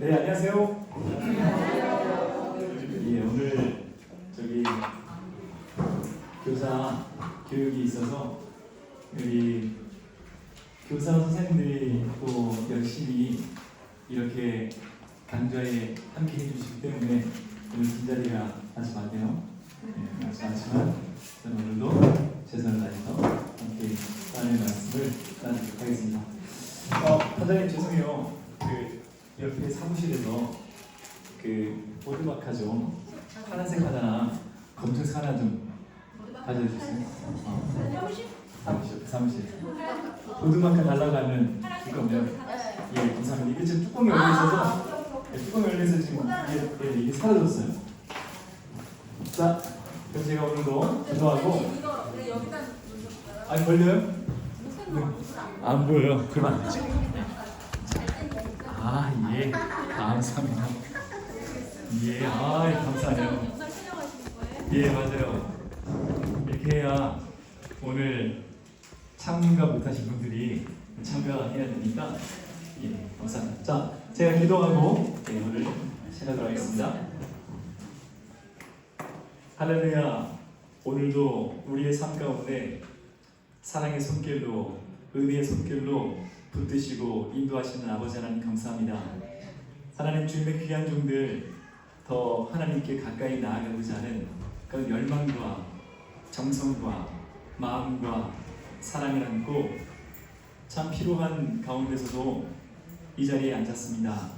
네, 안녕하세요. 예, 오늘 저기 교사 교육이 있어서 우리 교사 선생님들이 또 열심히 이렇게 강좌에 함께 해주시기 때문에 오늘 빈자리가 아주 많네요. 네, 아주 많지만 저는 오늘도 최선을 다해서 함께 하나님의 말씀을 나누도록 하겠습니다. 단장님 죄송해요. 그 옆에 사무실에서 그 보드마카 좀 파란색 하나랑 검정색 하나 좀 가져주세요. 사무실. 보드마카 달라고 하면 이거면 예, 감사합니다. 이게 지금 뚜껑이 열려 있어서 뚜껑이 열려 있어서 지금 이게 사라졌어요. 자, 그럼 제가 오늘도 기도하고 아니 걸려요? 네. 안 보여요. 그럼 안 되죠. 예, 감사합니다. 예, 감사해요. 예, 맞아요. 이렇게 해야 오늘 참가 못하신 분들이 참가해야 되니까 예, 감사합니다. 자, 제가 기도하고 오늘 시작하도록 하겠습니다. 할렐루야. 오늘도 우리의 삶 가운데 사랑의 손길로 은혜의 손길로 붙드시고 인도하시는 아버지 하나님 감사합니다. 하나님 주님의 귀한 종들 더 하나님께 가까이 나아가고자 하는 그런 열망과 정성과 마음과 사랑을 안고 참 피로한 가운데서도 이 자리에 앉았습니다.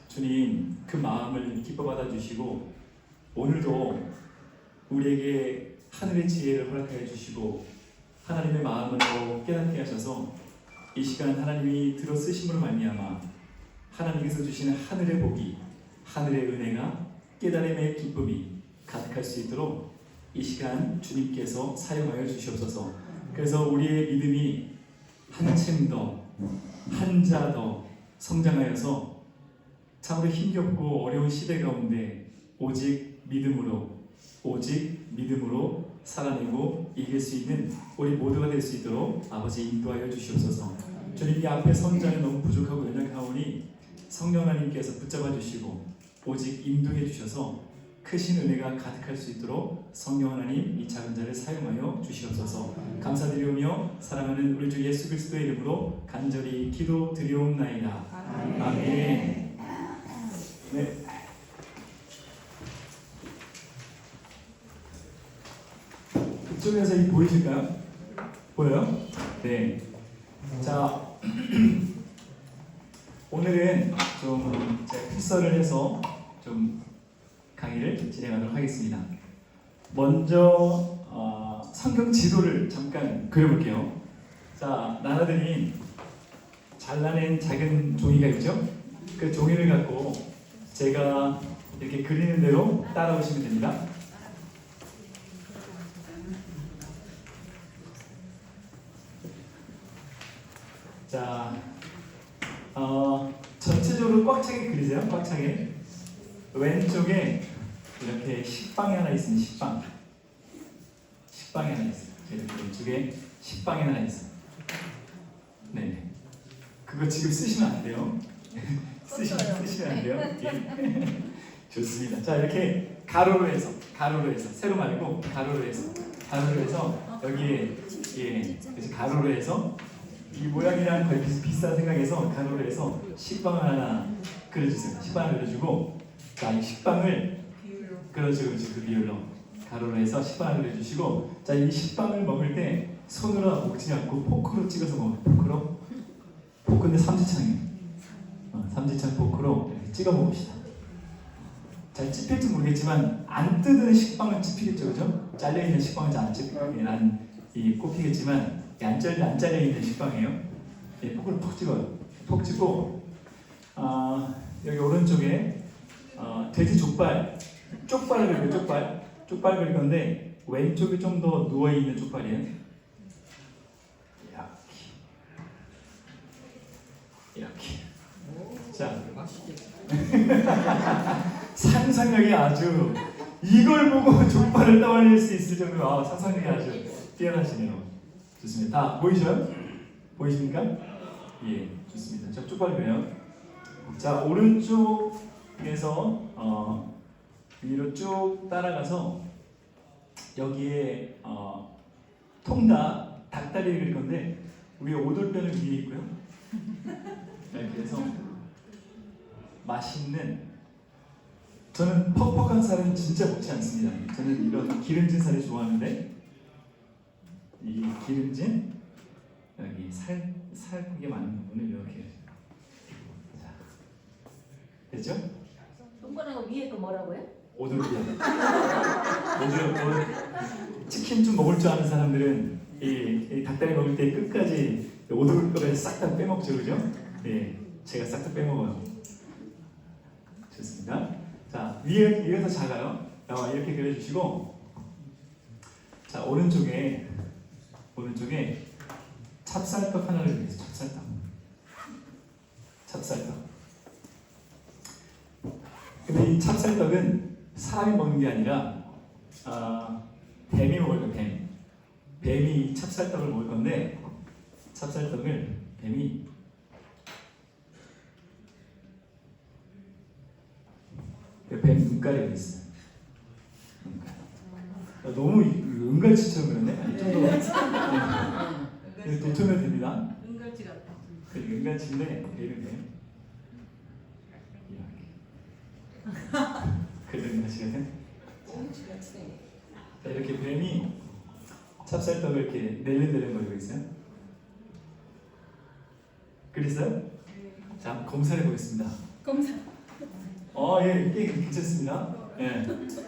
주님 그 마음을 기뻐 받아주시고 오늘도 우리에게 하늘의 지혜를 허락하여 주시고 하나님의 마음을 더 깨닫게 하셔서 이 시간 하나님이 들어 쓰심으로 말미암아 하나님께서 주시는 하늘의 복이 하늘의 은혜가 깨달음의 기쁨이 가득할 수 있도록 이 시간 주님께서 사용하여 주시옵소서. 그래서 우리의 믿음이 한층 더 한자 더 성장하여서 참으로 힘겹고 어려운 시대 가운데 오직 믿음으로 살아내고 이길 수 있는 우리 모두가 될 수 있도록 아버지 인도하여 주시옵소서. 주님 이 앞에 성장이 너무 부족하고 연약하오니 성령 하나님께서 붙잡아 주시고 오직 인도해 주셔서 크신 은혜가 가득할 수 있도록 성령 하나님 이 작은 자를 사용하여 주시옵소서. 감사드리오며 사랑하는 우리 주 예수 그리스도의 이름으로 간절히 기도드리옵나이다. 아멘. 네. 이쪽에서 이 보이실까요? 보여요? 네. 자, 오늘은 좀 제가 필서를 해서 좀 강의를 진행하도록 하겠습니다. 먼저 성경 지도를 잠깐 그려볼게요. 자, 나눠드린 잘라낸 작은 종이가 있죠? 그 종이를 갖고 제가 이렇게 그리는 대로 따라오시면 됩니다. 자, 전체적으로 꽉 차게 그리세요. 꽉 차게. 왼쪽에 이렇게 식빵이 하나 있습니다. 식빵이 하나 있어요. 이렇게 왼쪽에 식빵이 하나 있어요. 네. 그거 지금 쓰시면 안 돼요. 쓰시면 안 돼요. 예. 좋습니다. 자, 이렇게 가로로 해서 세로 말고 가로로 해서 여기에 그래서 가로로 해서 이 모양이랑 거의 비슷한 생각해서 가로로 해서 식빵을 하나 그려주세요. 식빵을 그려주고 자, 이 식빵을 그렇죠. 그 비율로 가로로 해서 식빵을 그려주시고 자, 이 식빵을 먹을 때 손으로 먹지 않고 포크로 찍어서 먹어요. 포크인데 삼지창이에요. 삼지창 포크로 이렇게 찍어 먹읍시다. 잘 찝힐지 모르겠지만 안 뜯은 식빵은 찝히겠죠, 그죠? 잘려 있는 식빵은 잘 안 찝히게 꼽히겠지만 안 잘려 있는 식빵이에요. 예, 포크를 톡 찍어요. 톡 찍고 여기 오른쪽에 돼지 쪽발을 그려요. 쪽발 그릴 건데 왼쪽이 좀 더 누워 있는 쪽발이에요. 이렇게. 자, 상상력이 아주 이걸 보고 족발을 떠올릴 수 있을 정도로 상상력이 아주 뛰어나시네요. 좋습니다. 다 보이셔요? 보이십니까? 예, 좋습니다. 자, 쪽발 그려요. 자, 오른쪽에서 위로 쭉 따라가서 여기에 통닭, 닭다리를 그릴 건데 위에 오돌뼈는 위에 있고요. 이렇게 해서 맛있는, 저는 퍽퍽한 살은 진짜 먹지 않습니다. 저는 이런 기름진 살을 좋아하는데 이 기름진 여기 살크게 많은 부분을 이렇게. 자, 됐죠? 손가락 위에 거 뭐라고요? 오돌뼈. 치킨 좀 먹을 줄 아는 사람들은 이 닭다리 먹을 때 끝까지 오돌뼈를 싹 다 빼먹죠, 그죠? 예, 제가 싹 다 빼먹어요. 좋습니다. 자, 위에 더 작아요. 이렇게 그려주시고, 자, 오른쪽에 찹쌀떡 하나를 그리겠습니다. 찹쌀떡. 근데 이 찹쌀떡은 사람이 먹는 게 아니라 뱀이 먹을 거예요. 뱀이 찹쌀떡을 먹을 건데, 찹쌀떡을 뱀이 뱀 눈가리가 있어요. 눈가리. 너무 은갈치처럼 그렸네. 아니, 좀 더. 네. 도톰해도 됩니다. 은갈치 같다. 은갈치인데 뱀이 뱀. 그래도 은갈치가 돼? 자, 이렇게 뱀이 찹쌀떡을 이렇게 내리내리거리고 있어요. 그랬어요? 자, 검사해 보겠습니다. 검사. 예, 꽤 괜찮습니다. 예,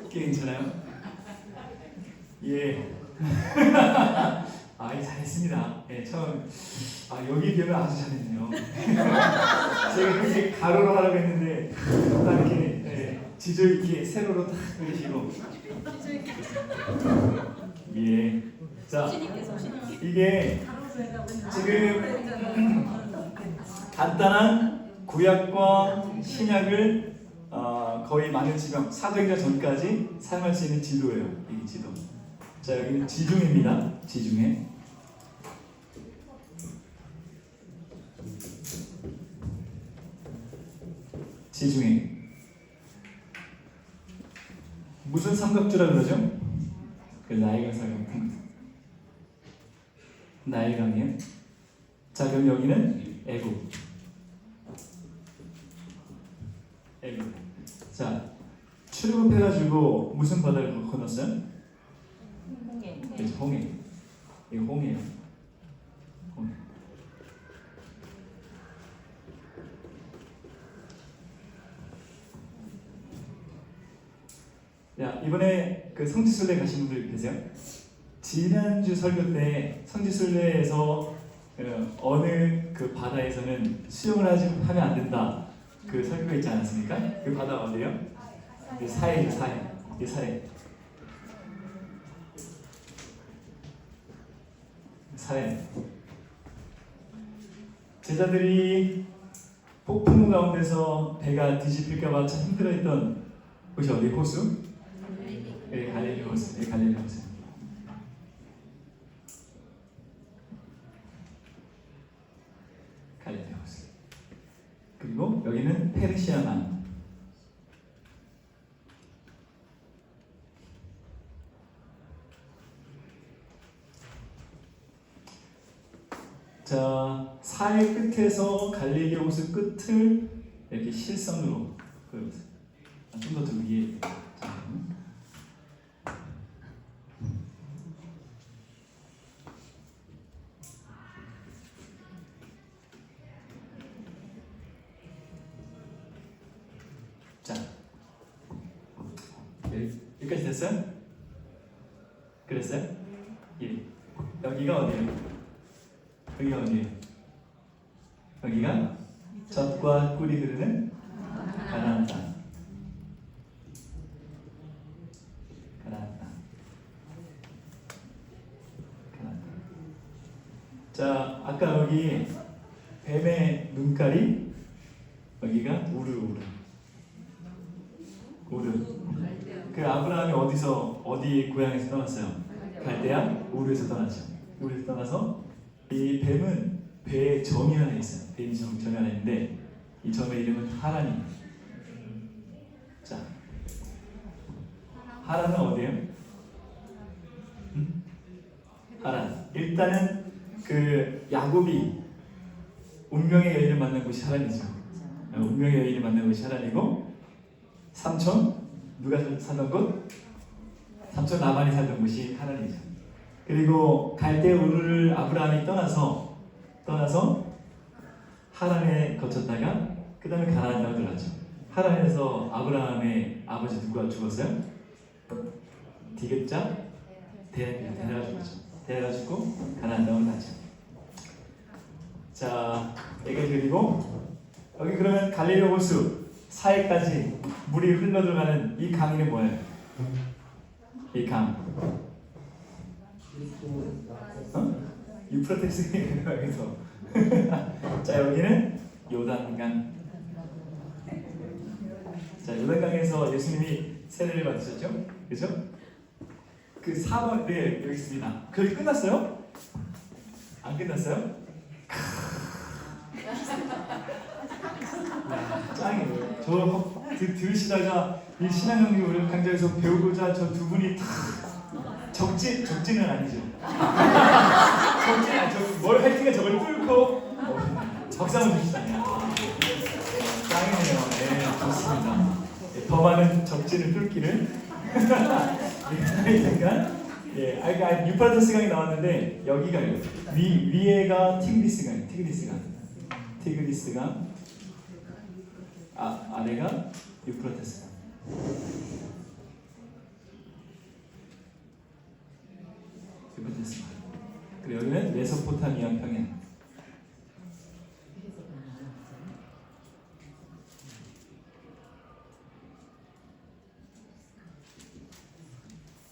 꽤 괜찮아요. 예. 예, 잘했습니다. 예, 처음. 여기에 비하면 아주 잘했네요. 제가 그렇게 가로로 하라고 했는데, 딱 이렇게, 지조 있게 세로로 딱 그리시고. 예. 자, 이게 지금 간단한 구약과 신약을 거의 많은 지명, 사도행전 전까지 사용할 수 있는 지도예요. 이게 지도. 자, 여기는 지중해입니다. 지중해. 지중해. 무슨 삼각주라 그러죠? 그 나일강 삼각주. 나일강이에요. 자, 그럼 여기는 애국. 애국. 자, 출국해가지고 무슨 바다를 건넜어요? 홍해. 그렇죠, 홍해. 이거 홍해예요. 홍해. 야, 이번에 그 성지순례 가신 분들 계세요? 지난주 설교 때 성지순례에서 어느 그 바다에서는 수영을 하면 안 된다, 그 설교가 있지 않았습니까? 그 바다가 어디예요? 사해. 사해. 제자들이 폭풍 가운데서 배가 뒤집힐까봐 참 힘들어했던 곳이 어디? 호수? 네, 갈릴리 호수. 네, 갈릴리 호수. 갈릴리 호수. 그리고 여기는 페르시아만. 자, 사해 끝에서 갈릴리 호수 끝을 이렇게 실선으로 그려보세요. 좀 더 위에. 자, 여기까지 됐어요? 그랬어요? 예. 여기가 어디예요? 여기가 어디예요? 여기가 젖과 꿀이 흐르는 가나안 땅. 가나안 땅. 자, 아까 여기 뱀의 눈깔이, 여기가 우르. 그 아브라함이 어디 고향에서 떠났어요? 갈대아 우르에서 떠났죠. 우르에서 떠나서 이 뱀은 배에 점이 하나 있어요. 뱀이 점이 하나 있는데 이 점의 이름은 하란입니다. 자, 하란은 어디예요? 하란. 일단은 그 야곱이 운명의 여인을 만난 곳이 하란이죠. 운명의 여인을 만난 곳이 하란이고, 삼촌 누가 살던 곳? 삼촌 라반이 살던 곳이 하란이죠. 그리고 갈대 우르를 아브라함이 떠나서 하란에 거쳤다가 그 다음에 가나안으로 들어갔죠. 하란에서 아브라함의 아버지 누가 죽었어요? 디귿자 데라가 죽었죠. 데라가 죽고 가나안으로 갔죠. 자, 여기까지. 그리고 여기 그러면 갈릴리 호수 사이까지 물이 흘러 들어가는 이 강이 뭐예요? 이 강. 유프라테스가 여기서. 자, 여기는 요단강. 자, 요단강에서 예수님이 세례를 받으셨죠? 그죠? 그 4번, 네, 여기 있습니다. 거기 끝났어요? 안 끝났어요? 짱이에요. 저 들으시다가 이 신앙연구 강좌에서 배우고자 저 두 분이 다 적지는 아니죠. 적지는 아니죠. 뭘 할지가 저걸 뚫고 적상을 주시다냐. 짱이네요. 네, 좋습니다. 네, 더 많은 적지를 뚫기를. 잠깐. 예, 그러니까 유프라테스 강이 나왔는데 여기가 위에가 티그리스 강. 아래가 유프라테스 강. 유프라테스 강. 그리고 여기는 메소포타미아 평양.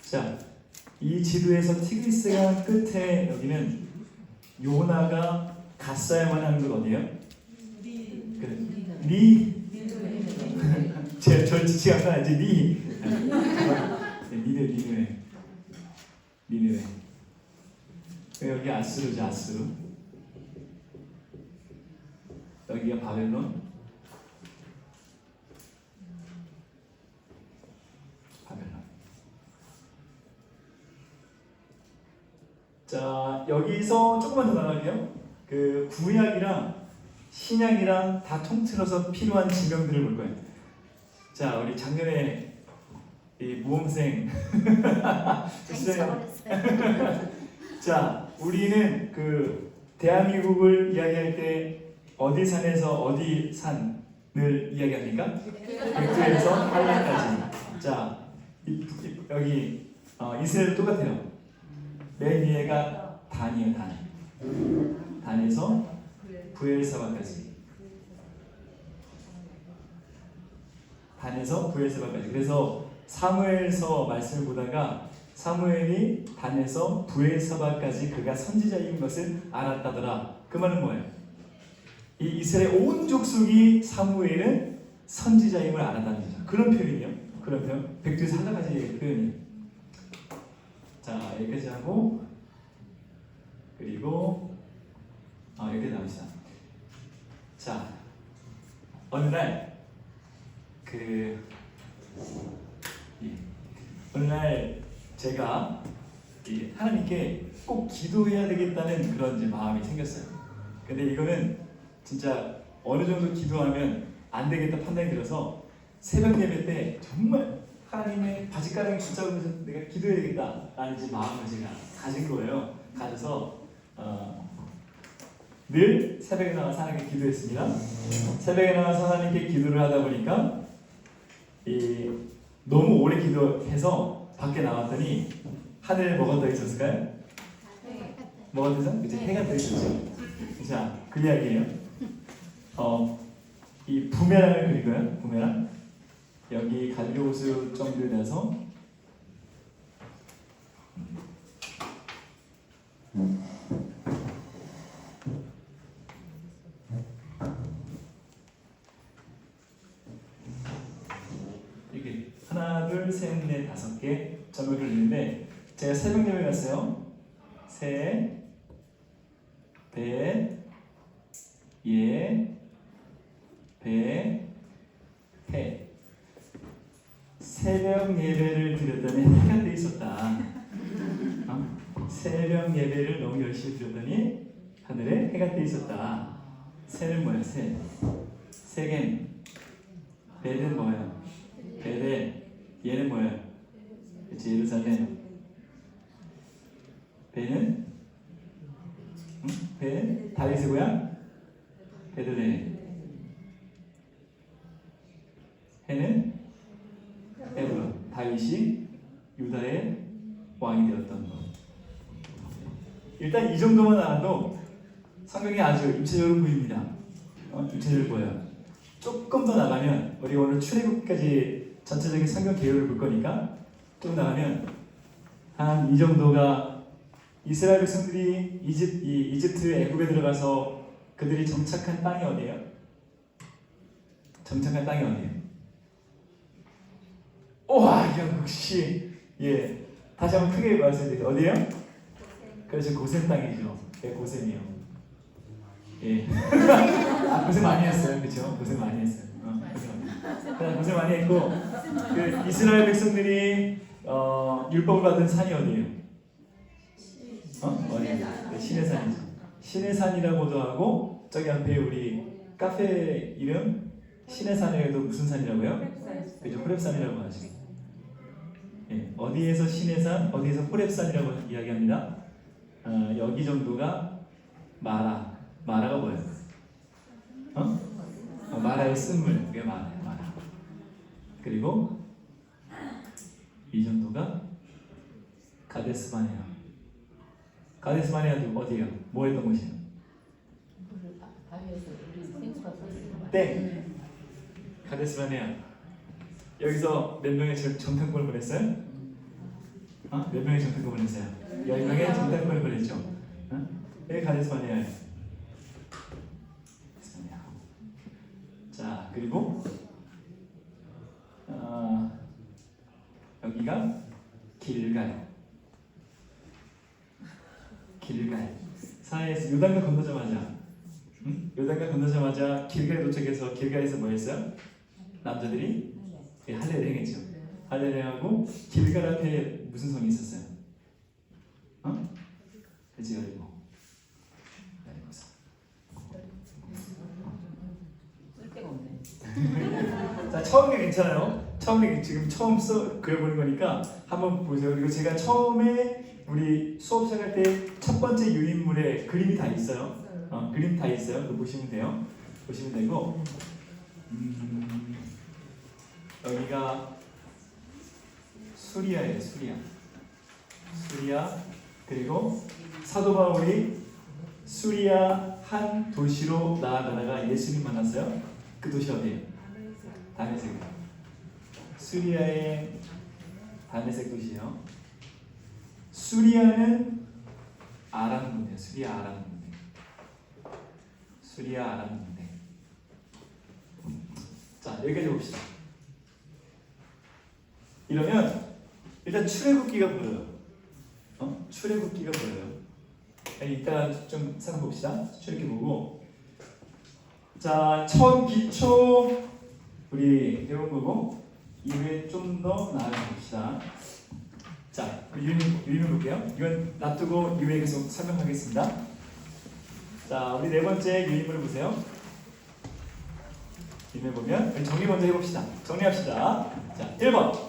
자, 이 지도에서 티그리스강 끝에 여기는 요나가 갔어야만 하는 건 어디예요? 저 지치가 아니지 니느웨. 여기 아수르죠. 아수르. 여기가 바벨론. 자, 여기서 조금만 더 나갈게요. 그 구약이랑 신약이랑 다 통틀어서 필요한 지명들을 볼 거예요. 자, 우리 작년에 이 모험생 자, 우리는 그 대한민국을 이야기할 때 어디 산에서 어디 산을 이야기합니까? 백두에서 한라까지. 자, 여기 이스라엘 똑같아요. 맨 위에가 단이에요. 단에서 부엘사바까지. 단에서 부엘사바까지. 그래서 사무엘서 말씀을 보다가 사무엘이 단에서 부엘사바까지 그가 선지자인 것을 알았다더라. 그 말은 뭐예요? 이 이스라엘 온 족속이 사무엘은 선지자임을 알았다는 거죠. 그런 표현이요. 그런 표현. 백두에서 한라까지 표현이에요. 자, 여기까지 하고, 그리고 여기까지 나옵시다. 자, 어느 날 제가 하나님께 꼭 기도해야 되겠다는 그런 이제 마음이 생겼어요. 근데 이거는 진짜 어느 정도 기도하면 안 되겠다 판단이 들어서 새벽 예배 때 정말 하나님의 바짓가랑이 붙잡으면서 내가 기도해야 되겠다라는 이제 마음을 제가 가진 거예요. 가져서 늘 새벽에 나가서 하나님께 기도했습니다. 새벽에 나가서 하나님께 기도를 하다 보니까 너무 오래 기도해서 밖에 나왔더니 하늘에 뭐가 떠 있었을까요? 뭐가 떠 있었죠? 그치? 해가 떠 있었죠. 자, 그 이야기예요. 이 부메랑을 그린 거예요. 부메랑. 여기 갈릴리 호수 정도에 대해서 이렇게 하나, 둘, 셋, 넷, 다섯 개 점을 그리는데 제가 새벽 예배 갔어요. 셋, 넷, 예, 배, 해. 새벽 예배를 드렸더니 해가 돼 있었다. 새벽 예배를 너무 열심히 드렸더니 하늘에 해가 떠 있었다. 새는 뭐야? 새. 세겜. 벨은 뭐야? 베델. 얘는 뭐야? 그치, 예루살렘. 배는? 응? 배는 다윗의 고향? 베들레헴. 해는? 헤브론. 다윗이 유다의 왕이 되었던 것. 일단 이 정도만 알아도 성경이 아주 입체적으로 보입니다. 입체적으로 보여요. 조금 더 나가면 우리 오늘 출애굽까지 전체적인 성경 개요를 볼 거니까 좀 나가면 한 이 정도가 이스라엘 백성들이 이집트 애굽에 들어가서 그들이 정착한 땅이 어디예요? 정착한 땅이 어디예요? 우와, 역시 다시 한번 크게 말씀드릴게요. 어디예요? 그렇죠, 고센 땅이죠. 고센이요. 고생 많이 했어요, 그렇죠? 고생 많이 했어요. 고생 많이 했고, 그 이스라엘 백성들이 율법을 받은 산이 어디예요? 어디예요? 시내산이죠. 시내산이라고도 하고, 저기 앞에 우리 카페 이름 시내산에도 무슨 산이라고요? 그죠, 호렙산이라고 하죠. 어디에서 시내산, 어디에서 호렙산이라고 이야기합니다. 여기 정도가 마라가 뭐예요? 마라의 쓴물, 그게 마라. 그리고 이 정도가 가데스바네아. 가데스바네아도 어디예요? 뭐 했던 곳이에요? 땡. 가데스바네아. 여기서 몇 명의 정탐꾼을 보냈어요? 몇 명의 정탐꾼을 보냈어요? 10명의 정탐꾼을 보냈죠. 여기 가데스바네아예요. 자, 그리고 여기가 길갈. 사해에서 요단강 건너자마자 요단강 건너자마자 길갈에 도착해서 길갈에서 뭐 했어요? 남자들이 할례를 행했죠. 할례를 하고 길갈 앞에 무슨 성이 있었어요? 그치, 여리고. 자, 처음에 괜찮아요. 처음에 지금 처음 그려보는 거니까 한번 보세요. 그리고 제가 처음에 우리 수업 시작할 때 첫 번째 유인물에 그림이 다 있어요. 그림 다 있어요. 그거 보시면 돼요. 보시면 되고, 여기가 수리아예요. 수리아. 그리고 사도 바울이 수리아 한 도시로 나아가다가 예수님 만났어요. 그 도시 어디예요? 다메섹. 수리아의 다메섹 도시요. 수리아는 아람 군대예요. 수리아 아람 군대. 자, 여기까지 봅시다. 이러면 일단 출애굽기가 보여요. 출애굽기가 보여요. 이따가 좀 살펴봅시다. 출애굽기 보고. 자, 처음 기초 우리 배운 거고 이후에 좀 더 나아가 봅시다. 자, 유인물 볼게요. 이건 놔두고 이후에 계속 설명하겠습니다. 자, 우리 네 번째 유인물을 보세요. 유인물 보면 정리 먼저 해봅시다. 정리합시다. 자, 1번.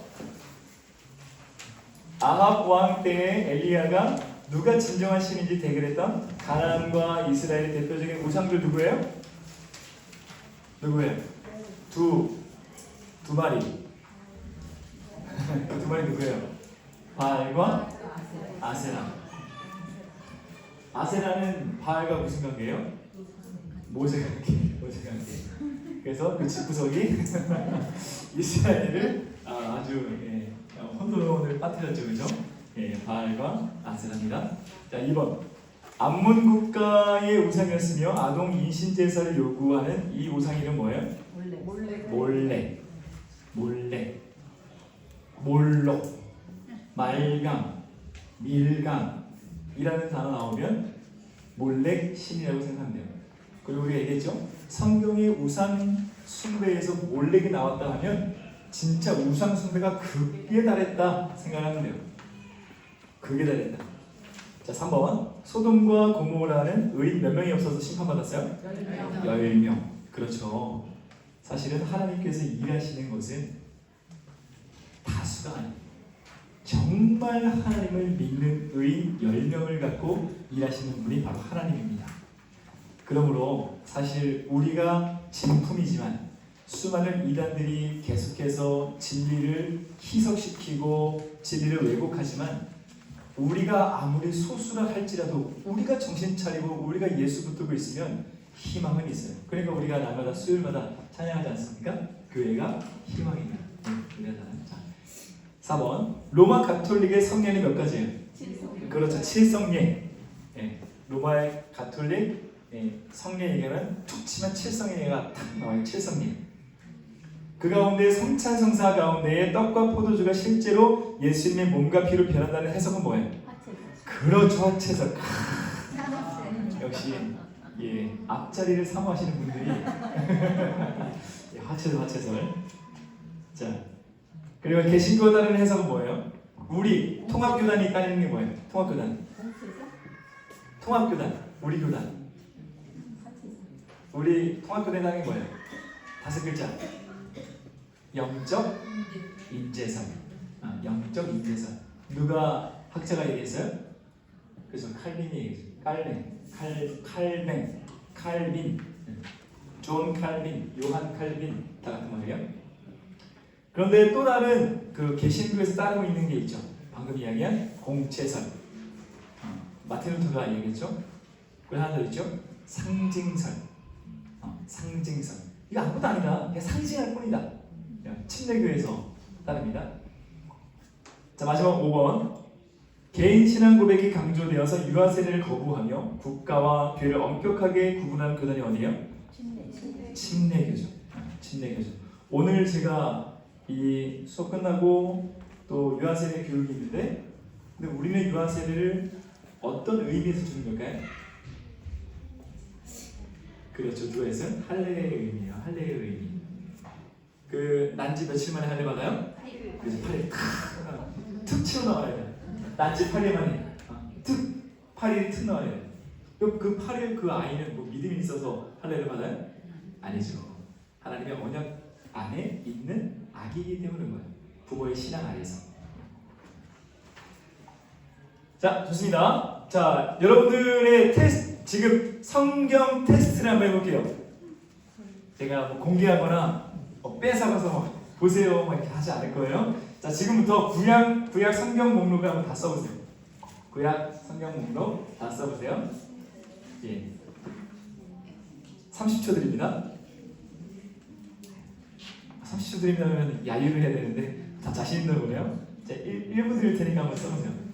아합 왕 때에 엘리야가 누가 진정한 신인지 대결했던 가나안과 이스라엘의 대표적인 우상들 누구예요? 두 마리. 두 마리 누구예요? 바알과 아세라. 아세라는 바알과 무슨 관계예요? 모세 관계. 그래서 그 집구석이 이스라엘을 아주 혼돈을 빠뜨렸죠, 그죠? 바알과 아세라입니다. 자, 2번. 암몬 국가의 우상이었으며 아동 인신 제사를 요구하는 이 우상 이름 뭐예요? 몰록, 말강, 밀강이라는 단어 나오면 몰렉 신이라고 생각하면 돼요. 그리고 우리가 얘기했죠? 성경의 우상 숭배에서 몰래게 나왔다 하면 진짜 우상 숭배가 극에 달했다 생각하면 돼요. 극에 달했다. 자, 3번. 소돔과 고모라는 의인 몇 명이 없어서 심판받았어요? 10명. 그렇죠. 사실은 하나님께서 일하시는 것은 다수가 아니에요. 정말 하나님을 믿는 의인 10명을 갖고 일하시는 분이 바로 하나님입니다. 그러므로 사실 우리가 진품이지만 수많은 이단들이 계속해서 진리를 희석시키고 진리를 왜곡하지만 우리가 아무리 소수라 할지라도 우리가 정신 차리고 우리가 예수 붙들고 있으면 희망은 있어요. 그러니까 우리가 날마다 수요일마다 찬양하지 않습니까? 교회가 희망입니다. 교회가. 자, 4번. 로마 가톨릭의 성례는 몇 가지예요? 7성. 그렇죠. 7성례. 예, 로마의 가톨릭 성례 얘기는 툭 치면 7성례가 탁 나와요. 7성례. 그 가운데 성찬성사 가운데에 떡과 포도주가 실제로 예수님의 몸과 피로 변한다는 해석은 뭐예요? 그렇죠. 화채설. 역시 앞자리를 사모하시는 분들이 화채설. 자, 그리고 개신교에 따르는 해석은 뭐예요? 우리 통합교단이 따르는 게 뭐예요? 통합교단. 우리 교단. 우리 통합교단이 따르는 게 뭐예요? 5글자. 영적 인재설. 영적 인재설. 누가 학자가 얘기했어요? 그래서 칼빈이 얘기했어요. 칼빈, 존 칼빈, 요한 칼빈 다 같은 말이에요. 그런데 또 다른 그 개신교에서 따르고 있는 게 있죠. 방금 이야기한 공채설. 마틴 루터가 얘기했죠. 그리고 하나 더 있죠. 상징설. 상징설. 이거 아무것도 아니다. 그냥 상징할 뿐이다. 침례교에서 따릅니다. 자, 마지막 5번. 개인 신앙 고백이 강조되어서 유아 세례를 거부하며 국가와 교회를 엄격하게 구분하는 교단이 어디예요? 침례교죠. 침례교죠. 오늘 제가 이 수업 끝나고 또 유아 세례 교육이 있는데, 근데 우리는 유아 세례를 어떤 의미에서 주는 걸까요? 그렇죠. 누가 했어요? 할례의 의미예요. 할례의 의미. 그 난지 며칠 만에 할례 받아요? 그래서 팔이 툭 치고 나와야 돼. 난지 8일 만에 툭 8일이 툭 나와야 돼. 그 8일 그 아이는 뭐 믿음이 있어서 할례를 받아요? 아니죠. 하나님의 언약 안에 있는 아기이기 때문에 그런 거예요. 부모의 신앙 안에서. 자, 좋습니다. 자, 여러분들의 테스트, 지금 성경 테스트를 한번 해볼게요. 제가 뭐 공개하거나 뺏어가서 보세요 막 이렇게 하지 않을 거예요. 자, 지금부터 구약 성경 목록을 한번 다 써보세요. 구약 성경 목록 다 써보세요. 예. 30초 드립니다. 30초 드리면 야유를 해야 되는데 다 자신 있는 거네요. 자, 1분 드릴 테니까 한번 써보세요.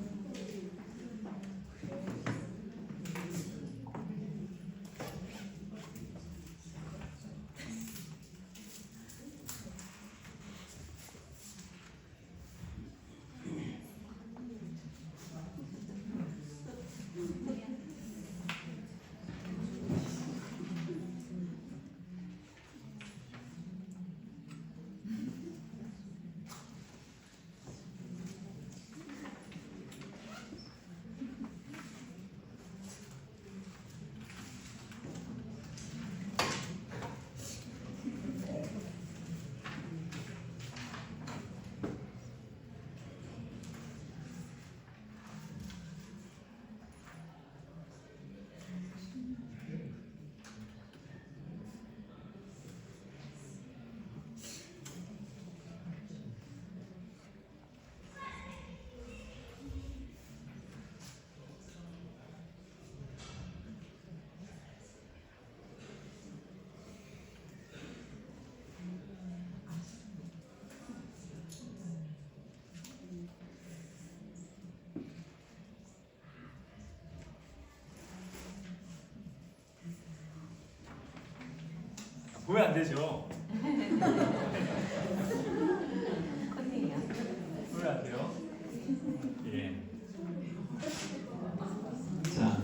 보면 안 되죠. 컨닝이야. 보면 안 돼요. 예. 자,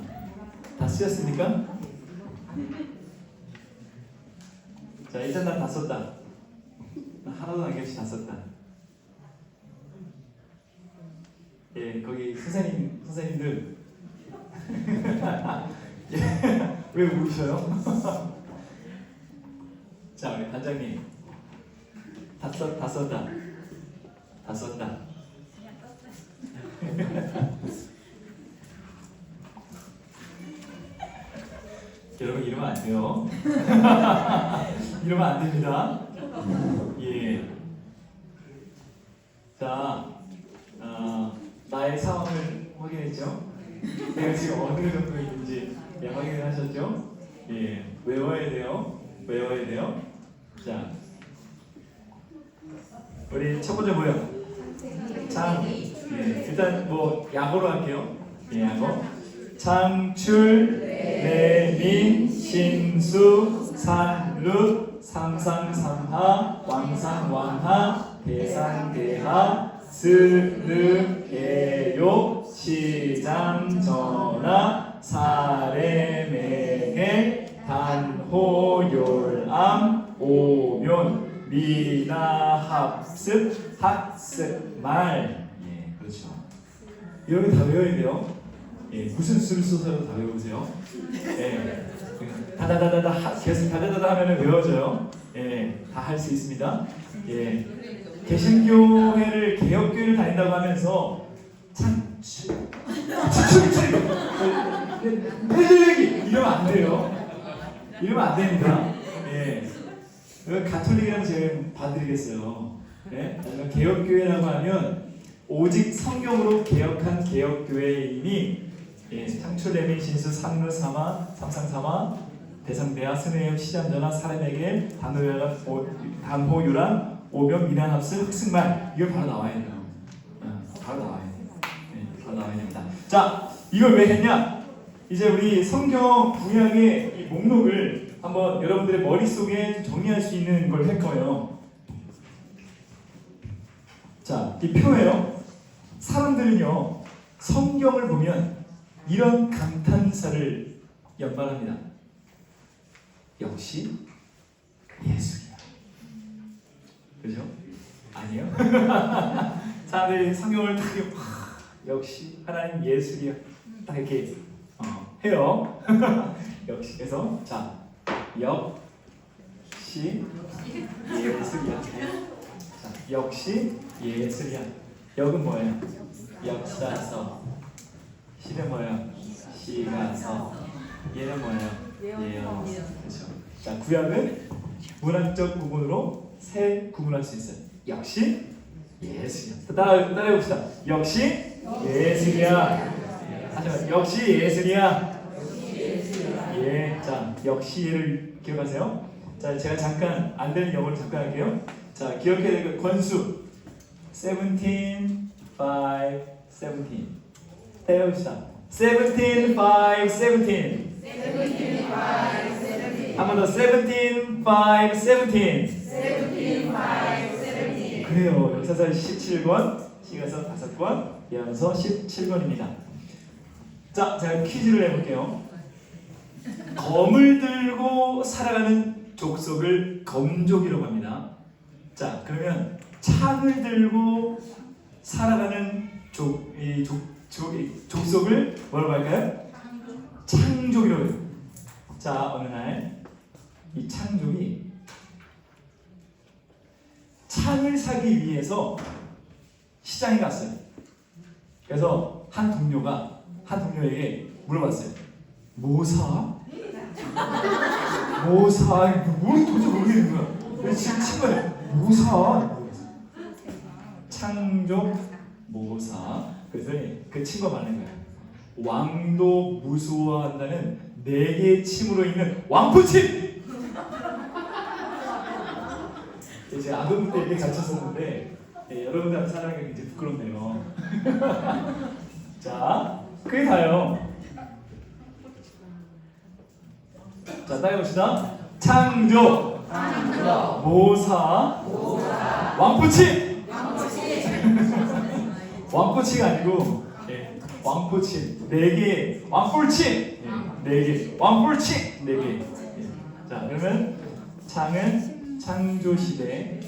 다 쓰셨습니까? 자, 일단 난 다 썼다. 나 하나도 남김없이 다 썼다. 예, 거기 선생님들 예, 왜 울으셔요? 자, 우리 반장님 다 썼다. 다 썼다. 여러분 이러면 안 돼요. 이러면 안 됩니다. 예. 자, 나의 상황을 확인했죠? 내가 지금 어느 정도 있는지 확인을 하셨죠? 예. 외워야 돼요. 외워야 돼요. 자, 우리 첫 번째 뭐예요? 예. 일단 뭐 약어로 할게요. 예, 약어. 창출, 내민, 신수, 산루, 상상상하, 왕상왕하, 대상대하, 스르게요, 시장전하, 사례맹해, 단호열암, 오면, 미나합습, 학습말. 예, 그렇죠. 이런 거 다 외워야 돼요. 예, 무슨 수를 써서도 다 외우세요. 예, 다다다다다 계속 다다다다 하면은 외워져요. 예, 다 할 수 있습니다. 예, 개신교회를 개혁교회를 다닌다고 하면서 회개기 이러면 안 돼요. 이러면 안 됩니다. 예, 가톨릭이라면 제가 봐드리겠어요. 예, 개혁교회라고 하면 오직 성경으로 개혁한 개혁교회이니. 예, 창출, 내민, 신수, 상루, 사마, 삼상사마, 대상대하, 스네요, 시장전하, 사람에게 단호유란, 오병, 미난합스, 흑승말. 이걸 바로 나와야 돼요. 바로 나와야 돼요. 네, 바로 나와야 됩니다. 자, 이걸 왜 했냐? 이제 우리 성경 구약의 이 목록을 한번 여러분들의 머릿속에 정리할 수 있는 걸 할 거예요. 자, 이 표예요. 사람들은요, 성경을 보면 이런 감탄사를 연발합니다. 역시 예수야. 그죠? 아니요? 사람들이 성경을 딱 역시 하나님 예수야. 딱 이렇게 해요. 역시. 그래서 자, 역시 예수야. 자, 역시 예수야. 역은 뭐예요? 역사서. 시는 뭐예요? 시가서. 얘는 뭐예요? 예언. 그렇죠. 자, 구약은 문학적 부분으로 세 구분할 수 있어요. 역시 예수야. 따라해 봅시다. 역시 예수야. 하지만 역시 예수야. 예, 자, 역시 얘를 기억하세요. 자, 제가 잠깐 안 되는 영어를 잠깐 할게요. 자, 기억해야 될 거 권수 17, 5, 17. 해봅시다. 17, 5, 17. 한 번 더. 17, 5, 17. 그래요. 역사서 17권, 시가서 5권, 예언서 17권입니다. 자, 제가 퀴즈를 내볼게요. 검을 들고 살아가는 족속을 검족이라고 합니다. 자, 그러면 창을 들고 살아가는 족속을 뭐라고 할까요? 창족이라고 해요. 자, 어느 날 이 창족이 창을 사기 위해서 시장에 갔어요. 그래서 한 동료에게 물어봤어요. 뭐 사? 뭐 사? 뭘 도대체 모르겠는 거야. 그래서 친구가 뭐 사? 창족 뭐 사? 그래서 그 친구가 말한 거예요. 왕도 무서워한다는 4개의 침으로 있는 왕푸침! 제가 아동부 때 이렇게 가르쳤었는데 여러분들한테 사랑하기가 굉장히 부끄럽네요. 자, 그게 다예요. 자, 따라해봅시다. 창조, 모사, 왕푸침! 왕꼬치가 아니고 왕꼬치 4개, 왕꿀치 4개, 왕꿀치 4개. 자, 그러면 창은 창조시대,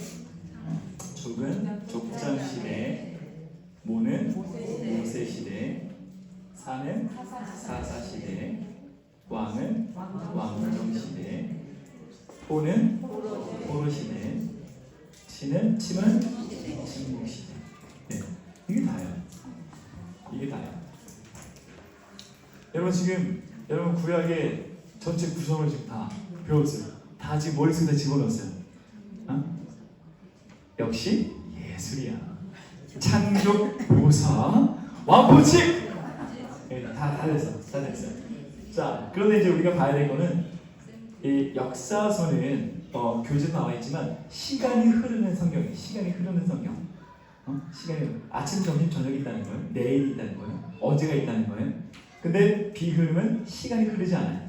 족은 족장시대, 모는 모세시대, 사는 사사시대, 왕은 왕정시대, 호는 호로시대, 침은 침묵시대. 네, 이게 다예요. 이게 다예요. 여러분 지금 여러분 구약의 전체 구성을 지금 다 배웠어요. 다 지금 머릿속에 집어넣었어요. 어? 역시 예술이야. 창조, 묘사, 완포칙. 네, 다 됐어요. 자, 그런데 이제 우리가 봐야 될 거는 이 역사서는 교재도 나와 있지만 시간이 흐르는 성경이에요. 시간이 흐르는 성경. 시간이 아침, 점심, 저녁이 있다는 거예요. 내일이 있다는 거예요. 어제가 있다는 거예요. 근데 비흐름은 시간이 흐르지 않아요.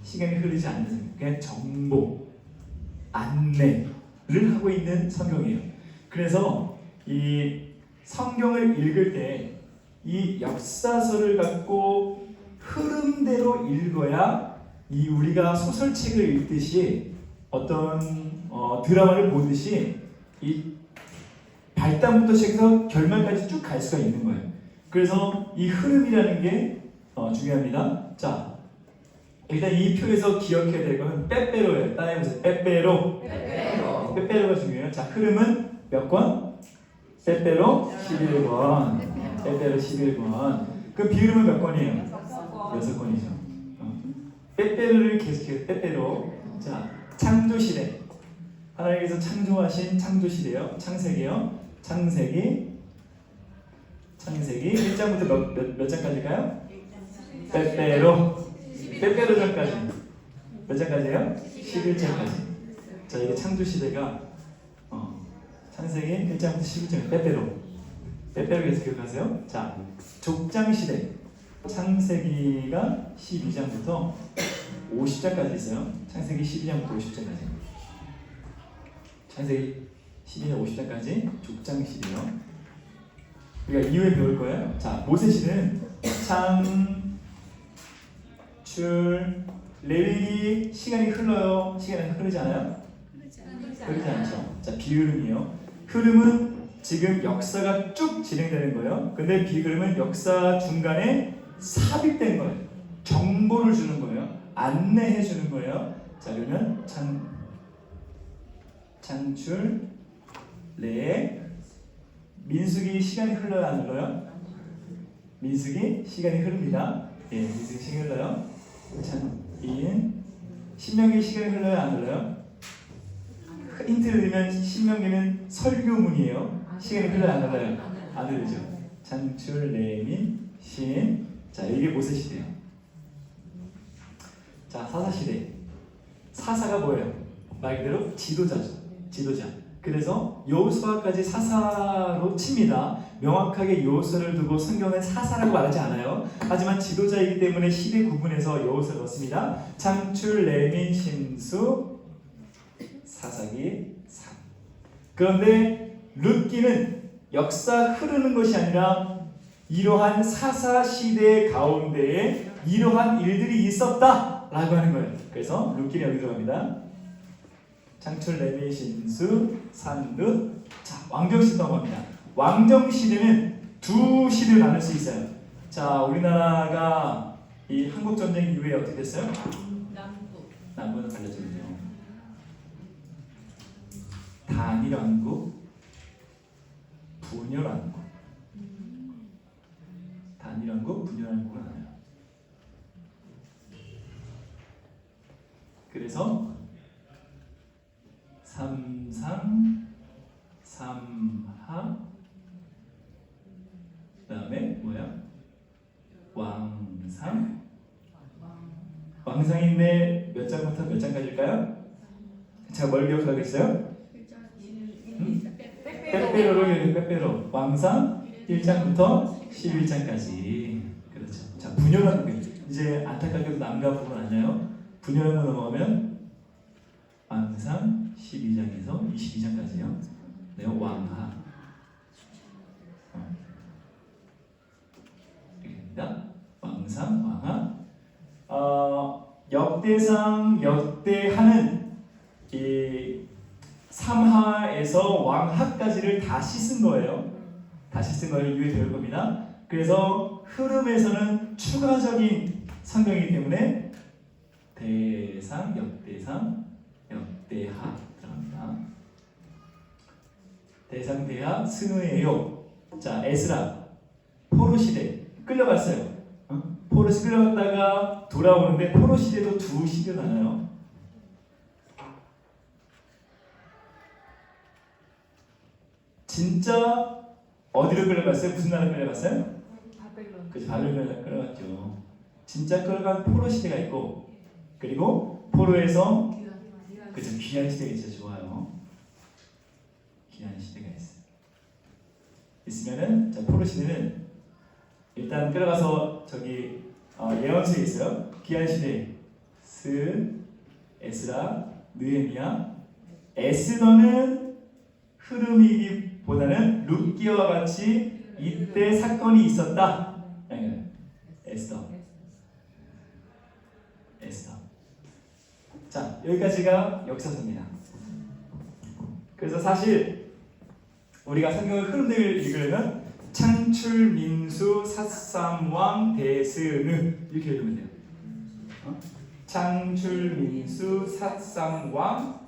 시간이 흐르지 않는 성경. 그냥 정보, 안내를 하고 있는 성경이에요. 그래서 이 성경을 읽을 때 이 역사서를 갖고 흐름대로 읽어야 이 우리가 소설책을 읽듯이 어떤 드라마를 보듯이 이 발단부터 시작해서 결말까지 쭉 갈 수가 있는 거예요. 그래서 이 흐름이라는 게 중요합니다. 자, 일단 이 표에서 기억해야 될 거는 빼빼로예요. 따라해보세요. 빼빼로. 빼빼로가 중요해요. 자, 흐름은 몇 권? 빼빼로 11권. 빼빼로 11권. 그 비흐름은 몇 권이에요? 6권이죠. 빼빼로를 계속해서 빼빼로. 자, 창조시대. 하나님께서 창조하신 창조시대요. 창세기요. 창세기 1장부터 몇 장까지일까요? 빼빼로. 빼빼로 장까지. 몇 장까지예요? 11장까지. 자, 이게 창조시대가 창세기 1장부터 11장 빼빼로. 빼빼로 계속 기억하세요. 자, 족장시대. 창세기가 12장부터 50장까지 있어요. 창세기 12장부터 50장까지. 창세기 12장 50장까지 족장시대요. 우리가 이후에 배울 거예요. 자, 모세시대는 창, 출, 레위기 시간이 흘러요. 시간이 흐르지 않아요? 흐르지 않죠. 자, 비흐름이요. 흐름은 지금 역사가 쭉 진행되는 거예요. 근데 비흐름은 역사 중간에 삽입된 거예요. 정보를 주는 거예요. 안내해 주는 거예요. 자, 그러면 창출, 레, 민수기 시간이 흘러요, 안 흘러요? 민수기 시간이 흐릅니다. 예, 민수기 시간이 흘러요. 창인, 신명기 시간이 흘러요, 안 흘러요? 힌트를 드리면 신명기는 설교문이에요. 시간이 흘러요, 안 흘러요? 안 흐르죠. 창출, 레민, 신. 자, 이게 모세시대예요. 자, 사사시대. 사사가 뭐예요? 말 그대로 지도자죠. 지도자. 그래서 여호수아까지 사사로 칩니다. 명확하게 여호수아를 두고 성경은 사사라고 말하지 않아요. 하지만 지도자이기 때문에 시대 구분해서 여호수아를 넣습니다. 창출, 레민, 신수, 사사기, 사. 그런데 룻기는 역사 흐르는 것이 아니라 이러한 사사 시대 가운데에 이러한 일들이 있었다라고 하는 거예요. 그래서 룻기는 여기 들어갑니다. 창출, 레미, 신수, 산룻. 자, 왕정시대 넘어갑니다. 왕정시대는 두 시대로 나눌 수 있어요. 자, 우리나라가 이 한국전쟁 이후에 어떻게 됐어요? 남부는 갈려졌죠. 단일왕국, 분열왕국. 단일왕국, 분열왕국은 나눠요. 그래서 삼상, 삼하, 그다음에 뭐야? 왕상. 왕상인데 몇 장부터 몇 장까지일까요? 제가 뭘 기억하겠어요? 빼빼로로 빼빼로. 왕상 1장부터 11장까지. 그렇죠. 자, 분열왕국. 이제 안타깝게도 남과 북은 아니에요. 분열왕국 넘어가면 왕상 12장에서 22장까지요. 네, 왕하. 이렇게입니다. 왕상, 왕하. 역대상, 역대하는 이 삼하에서 왕하까지를 다시 쓴 거예요. 다시 쓴 걸 이후에 배울 겁니다. 그래서 흐름에서는 추가적인 성경이기 때문에 대상, 역대상, 역대하 들어갑니다. 대상, 대하, 스누에요. 자, 에스라, 포로 시대 끌려갔어요. 포로 시대 끌려갔다가 돌아오는데 포로 시대도 두 시대가 나눠요. 진짜 어디로 끌려갔어요? 무슨 나라로 끌려갔어요? 바벨론. 그죠, 바벨론으로 끌려갔죠. 진짜 끌려간 포로 시대가 있고, 그리고 포로에서 그죠, 귀한 시대가 있어요. 좋아요. 귀한 시대가 있어요. 있으면은 자, 포로 시대는 일단 끌어가서 저기 예언서에 있어요. 귀한 시대 스, 에스라, 느헤미야. 에스더는 흐름이기보다는 룻기와 같이 이때 사건이 있었다. 에스더. 자, 여기까지가 역사서입니다. 그래서 사실 우리가 성경의 흐름들을 읽으려면 창출, 민수, 삿삼왕, 대스느 이렇게 읽으면 돼요. 창출, 민수, 삿삼왕,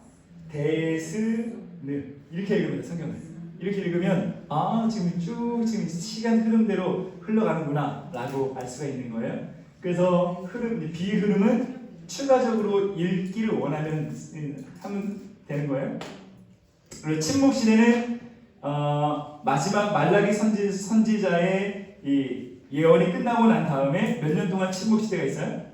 대스느 이렇게 읽으면 돼요. 성경을 이렇게 읽으면 지금 시간 흐름대로 흘러가는구나 라고 알 수가 있는 거예요. 그래서 비흐름은 추가적으로 읽기를 원하면 하면 되는 거예요. 그리고 침묵 시대는 마지막 말라기 선지자의 이 예언이 끝나고 난 다음에 몇 년 동안 침묵 시대가 있어요?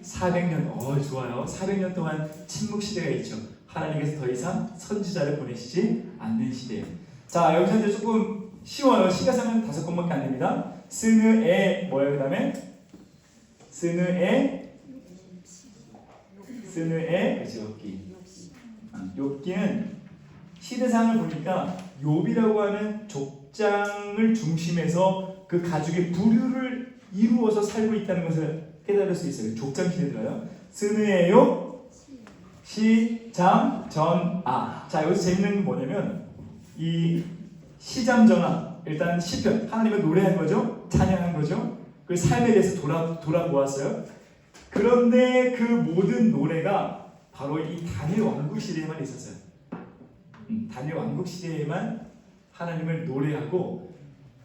400년. 좋아요. 400년 동안 침묵 시대가 있죠. 하나님께서 더 이상 선지자를 보내시지 않는 시대예요. 자, 여기서 이제 조금 쉬워요. 시가성은 5번밖에 안 됩니다. 스느에 뭐예요? 그다음에 스느에 그렇죠. 욥기는 시대상을 보니까 욥이라고 하는 족장을 중심해서 그 가족의 부류를 이루어서 살고 있다는 것을 깨달을 수 있어요. 족장 시대 들어요. 스느에 욥, 시장, 전아. 자, 여기서 재밌는 건 뭐냐면 이 시장, 전아 일단 시편 하나님을 노래한 거죠. 찬양한 거죠. 그 삶에 대해서 돌아보았어요. 그런데 그 모든 노래가 바로 이 다니엘 왕국 시대에만 있었어요. 다니엘 왕국 시대에만 하나님을 노래하고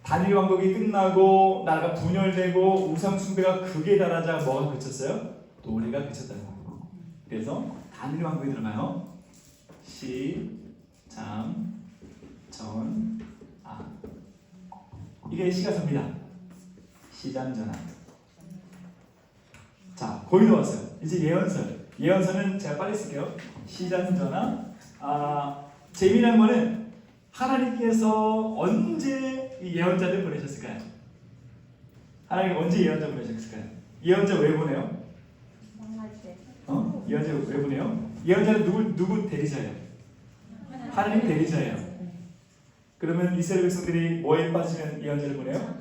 다니엘 왕국이 끝나고 나라가 분열되고 우상 숭배가 극에 달하자 뭐가 그쳤어요? 노래가 그쳤다는 거예요. 그래서 다니엘 왕국에 들어가요. 시, 장, 전, 아 이게 시가서입니다. 시장전아. 자, 거의 다 왔어요. 이제 예언서. 예언서는 제가 빨리 쓸게요. 시장전아. 재미난 거는 하나님께서 언제 이 예언자를 보내셨을까요? 하나님 언제 예언자 보내셨을까요? 예언자 왜 보내요? 예언자 왜 보내요? 예언자는 누구 대리자예요? 하나님 대리자예요. 그러면 이스라엘 백성들이 뭐에 빠지면 예언자를 보내요?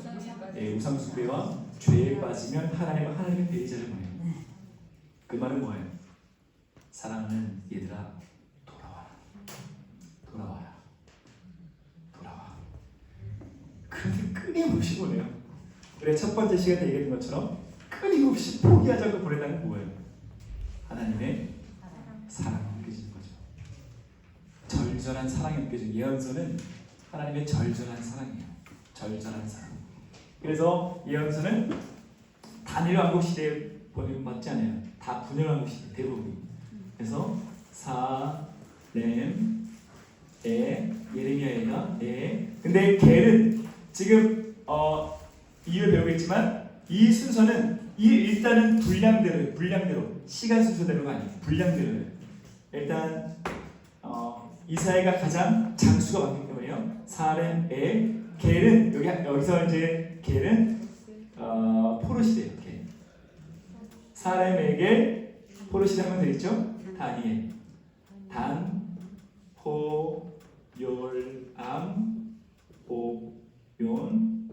우상 숭배와 죄에 빠지면 하나님의 대리자를 보내요. 그 말은 뭐예요? 사랑하는 얘들아, 돌아와라. 그런데 끊임없이 보내요. 그래, 첫 번째 시간에 얘기했던 것처럼 끊임없이 포기하지 않고 보내다는 게 뭐예요? 하나님의 사랑이 느껴지는 거죠. 절절한 사랑이 느껴지는 예언서는 하나님의 절절한 사랑이에요. 절절한 사랑. 그래서 예언서는 다니엘 왕국 시대에 맞지 않아요. 다 분열 왕국 시대 대부분. 그래서 예레미야에다 근데 겔은 지금 이유 배우겠지만 이 순서는 일단은 분량대로 시간 순서대로가 아니에요. 분량대로예요. 일단 이사야가 가장 장수가 많기 때문에요. 겔은 여기서 이제 겔은 포로 시대예요. 사렘에게 포로 시대 하면 되겠죠? 다니엘, 단, 포, 욜암, 오yon,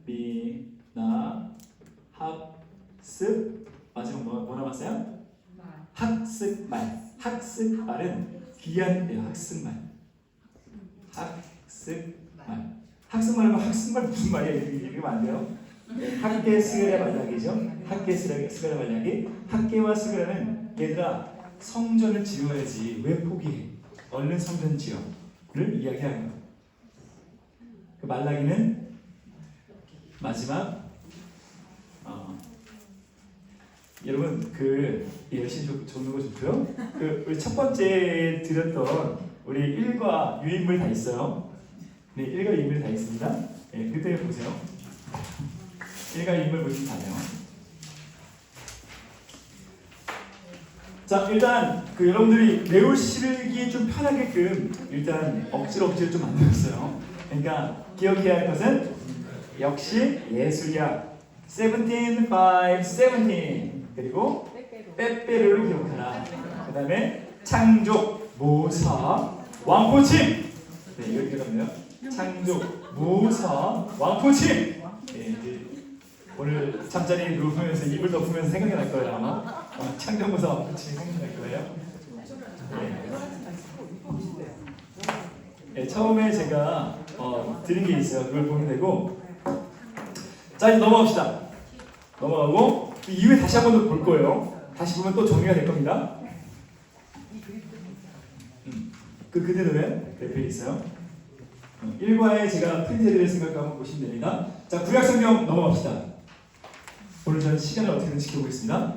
미나, 학습. 마지막 뭐 남았어요? 학습말. 학습말은 귀한 학습말. 학습말하면 학습말 무슨 말이야? 이러면 안 돼요. 학계 스그라 말라기죠. 학계 스그라 말라기. 학계와 스그라는 얘들아 성전을 지어야지 왜 포기해? 얼른 성전 지어를 이야기하는 거예요. 그 말라기는 마지막 여러분 그 열심히 적는 거 좋고요. 그 우리 첫 번째 드렸던 우리 일과 유인물 다 있어요. 네, 일과 유인물 다 있습니다. 네, 그때 보세요. 일과 유인물 보시면 다요. 자, 일단 그 여러분들이 외우시기 좀 편하게끔 일단 억지로 좀 만들었어요. 그러니까 기억해야 할 것은 역시 예술이야. 17, 5, 17 그리고 빼빼로를 기억하라. 그 다음에 창조, 모사, 왕포침. 네, 이렇게 하면 창조, 모사, 왕포침. 네, 오늘 잠자리 누우면서 입을 덮으면서 생각이 날 거예요 아마. 창조, 모사, 왕포침 생각이 날 거예요. 네, 처음에 제가 드린 게 있어요. 그걸 보면 되고. 자, 이제 넘어갑시다. 넘어가고 그 이후에 다시 한 번 더 볼 거예요. 다시 보면 또 정리가 될 겁니다. 그대로에 옆에 있어요. 1과에 제가 프린트해드릴 생각 한번 보시면 됩니다. 자, 구약성경 넘어갑시다. 오늘 저는 시간을 어떻게든 지켜보겠습니다.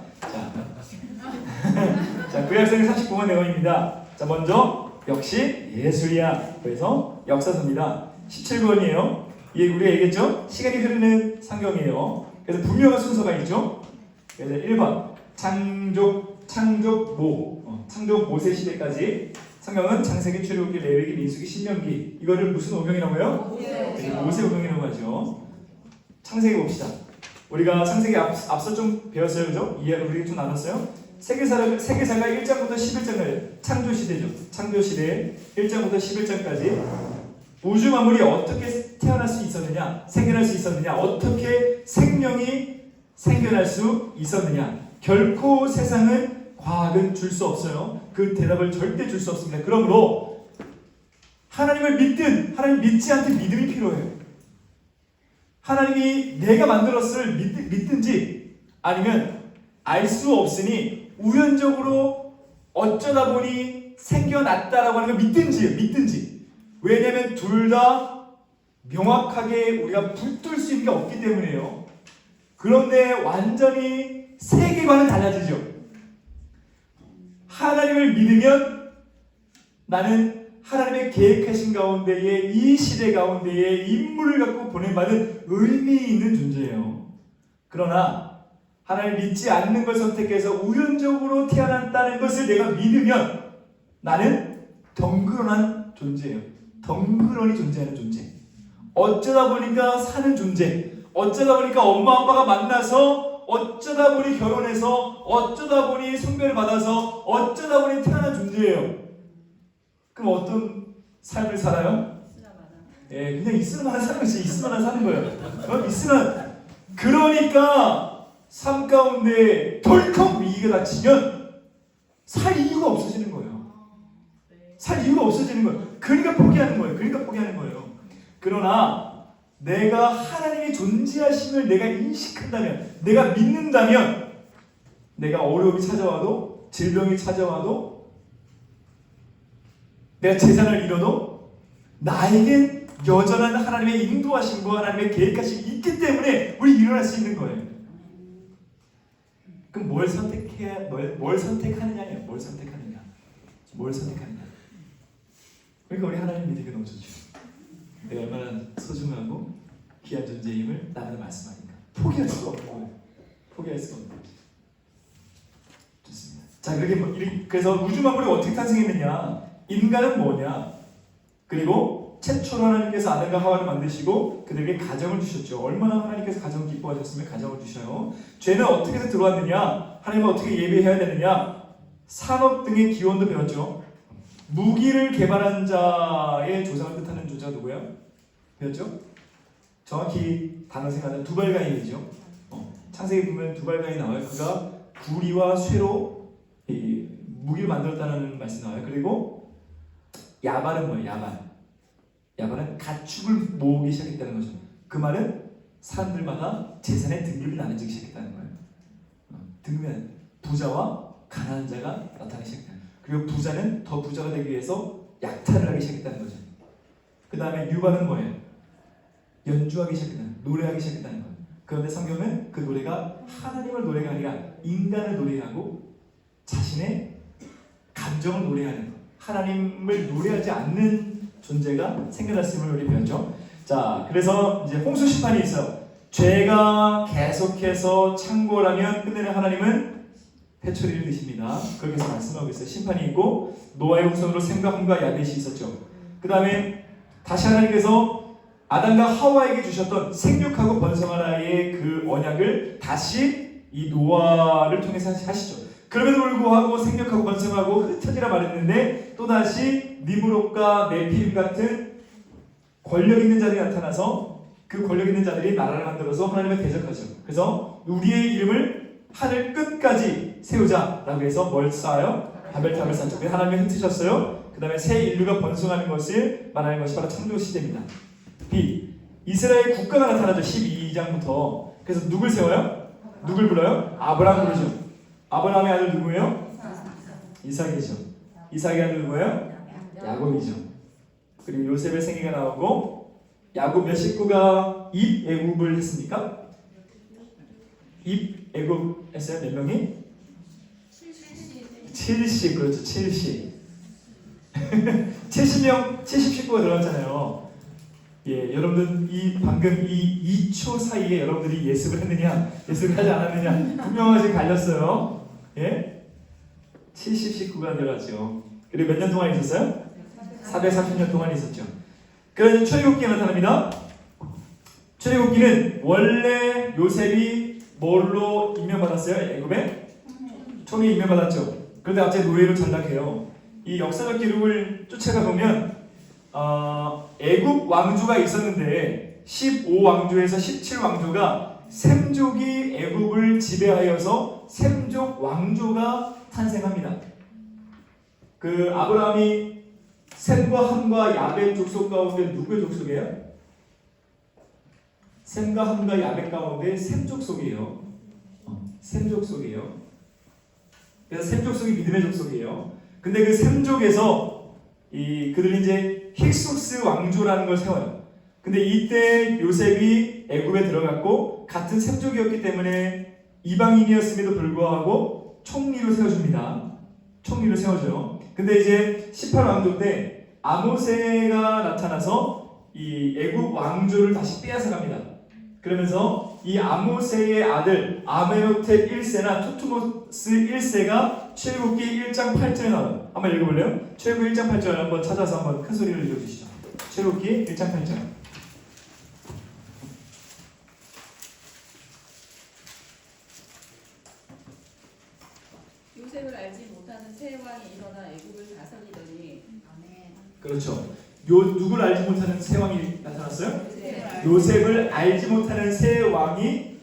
자, 구약성경 39번 내용입니다. 자, 먼저 역시 예술이야. 그래서 역사서입니다. 17번이에요. 예, 우리가 얘기했죠? 시간이 흐르는 성경이에요. 그래서 분명한 순서가 있죠. 그래서 1번 창조 모세 시대까지 성경은 창세기, 출애굽기, 레위기, 민수기, 신명기. 이거를 무슨 오경이라고요? 모세 오경이라고 하죠. 창세기 봅시다. 우리가 창세기 앞서 좀 배웠어요, 그죠? 이해를 우리가 좀 나눴어요. 세계사가 1장부터 11장을 창조 시대죠. 창조 시대 1장부터 11장까지. 우주 만물이 어떻게 태어날 수 있었느냐, 생겨날 수 있었느냐, 어떻게 생명이 생겨날 수 있었느냐. 결코 세상은 과학은 줄 수 없어요. 그 대답을 절대 줄 수 없습니다. 그러므로 하나님을 믿든 하나님 믿지 않든 믿음이 필요해요. 하나님이 내가 만들었을 믿든지 아니면 알 수 없으니 우연적으로 어쩌다 보니 생겨났다라고 하는 걸 믿든지. 왜냐하면 둘 다 명확하게 우리가 붙들 수 있는 게 없기 때문에요. 그런데 완전히 세계관은 달라지죠. 하나님을 믿으면 나는 하나님의 계획하신 가운데에 이 시대 가운데에 인물을 갖고 보내받은 의미 있는 존재예요. 그러나 하나님을 믿지 않는 걸 선택해서 우연적으로 태어났다는 것을 내가 믿으면 나는 덩그러난 존재예요. 덩그러니 존재하는 존재. 어쩌다 보니까 사는 존재. 어쩌다 보니까 엄마 아빠가 만나서 어쩌다 보니 결혼해서 어쩌다 보니 성별을 받아서 어쩌다 보니 태어난 존재예요. 그럼 어떤 삶을 살아요? 예, 그냥 있으면 사는 것이 있으면 사는 거예요. 있으면 그러니까 삶 가운데 덜컥 위기가 닥치면 살 이유가 없어지는 거예요. 살 이유가 없어지는 거예요. 그러니까 포기하는 거예요. 그러나 내가 하나님의 존재하심을 내가 인식한다면, 내가 믿는다면, 내가 어려움이 찾아와도, 질병이 찾아와도, 내가 재산을 잃어도 나에겐 여전한 하나님의 인도하심과 하나님의 계획하심이 있기 때문에 우리 일어날 수 있는 거예요. 그럼 뭘 선택하느냐예요. 뭘 선택하느냐. 그러니까 우리 하나님 믿으기가 너무 좋죠. 내가 얼마나 소중하고 귀한 존재임을 나는 말씀하니까 포기할 수가 없는 거예요. 좋습니다. 자, 그래서 우주 만물이 어떻게 탄생했느냐? 인간은 뭐냐? 그리고 최초로 하나님께서 아담과 하와를 만드시고 그들에게 가정을 주셨죠. 얼마나 하나님께서 가정을 기뻐하셨으면 가정을 주셔요. 죄는 어떻게 해서 들어왔느냐? 하나님은 어떻게 예배해야 되느냐? 산업 등의 기원도 배웠죠. 무기를 개발한 자의 조상을 뜻하는 조자가 누구예요? 배웠죠? 정확히 단어 생각하면 두발가인이죠. 창세기 보면 두발가인이 나와요. 그가 구리와 쇠로 무기를 만들었다는 말씀이 나와요. 그리고 야발은 뭐예요? 야발은 가축을 모으기 시작했다는 거죠. 그 말은 사람들마다 재산의 등급이 나눠지기 시작했다는 거예요. 등급은 부자와 가난한 자가 나타나기 시작했다. 그리고 부자는 더 부자가 되기 위해서 약탈을 하기 시작했다는 거죠. 그 다음에 유발은 뭐예요? 연주하기 시작했다는, 노래하기 시작했다는 거예요. 그런데 성경은 그 노래가 하나님을 노래가 아니라 인간을 노래하고 자신의 감정을 노래하는 것, 하나님을 노래하지 않는 존재가 생겨났음을 우리 배웠죠. 자, 그래서 이제 홍수 심판이 있어요. 죄가 계속해서 창궐하면 끝내는 하나님은 회초리를 드십니다. 그렇게 말씀하고 있어요. 심판이 있고 노아의 후손으로 셈과 함과 야벳이 있었죠. 그 다음에 다시 하나님께서 아담과 하와에게 주셨던 생육하고 번성하라의 그 언약을 다시 이 노아를 통해서 하시죠. 그럼에도 불구하고 생육하고 번성하고 흩어지라 말했는데 또다시 니므롯과 네피림 같은 권력 있는 자들이 나타나서 그 권력 있는 자들이 나라를 만들어서 하나님을 대적하죠. 그래서 우리의 이름을 하늘 끝까지 세우자라고 해서 뭘 쌓아요? 바벨탑을 쌓죠. 하나님이 흩으셨어요. 그 다음에 새 인류가 번성하는 것을 말하는 것이 바로 창조 시대입니다. B. 이스라엘 국가가 나타나죠. 12장부터. 그래서 누굴 세워요? 누굴 불러요? 아브라함 부르죠. 아브라함의 아들 누구예요? 이삭이죠. 이삭의 아들 누구예요? 야곱이죠. 그리고 요셉의 생애가 나오고 야곱 몇 식구가 입애굽을 했습니까? 입애굽 했어요? 몇 명이? 70. 그렇죠. 70. 70명, 70식구가 들어갔잖아요. 예, 여러분들 방금 이 2초 사이에 여러분들이 예습을 했느냐, 예습을 하지 않았느냐 분명하게 갈렸어요. 예? 70식구가 들어갔죠. 그리고 몇 년 동안 있었어요? 430년 동안 있었죠. 그래서 출애굽기가 나타납니다. 출애굽기는 원래 요셉이 뭘로 임명받았어요? 애굽에? 총리 임명받았죠. 그런데 갑자기 노예로 전락해요. 이 역사적 기록을 쫓아가 보면 애굽 왕조가 있었는데 15왕조에서 17왕조가 셈족이 애굽을 지배하여서 셈족 왕조가 탄생합니다. 그 아브라함이 셈과 함과 야벳 족속 가운데 누구의 족속이에요? 셈과 함과 야벳 가운데 셈 족속이에요. 셈 족속이에요. 그래서 셈 족속이 믿음의 족속이에요. 근데 그 셈족에서 그들이 이제 힉소스 왕조라는 걸 세워요. 근데 이때 요셉이 애굽에 들어갔고 같은 셈족이었기 때문에 이방인이었음에도 불구하고 총리로 세워줍니다. 총리로 세워줘요. 근데 이제 18왕조 때 아모세가 나타나서 이 애굽 왕조를 다시 빼앗아갑니다. 그러면서 이 아모세의 아들 아메노텍 1세나 투투모스 1세가 출애굽기 1장 8절에 나와요. 한번 읽어볼래요? 출애굽기 1장 8절 한번 찾아서 한번 큰 소리를 읽어주시죠. 출애굽기 1장 8절. 요셉을 알지 못하는 세 왕이 일어나 애굽을 다스리더니. 그렇죠. 누굴 알지 못하는 세 왕이 나타났어요? 요셉을 알지 못하는 세 왕이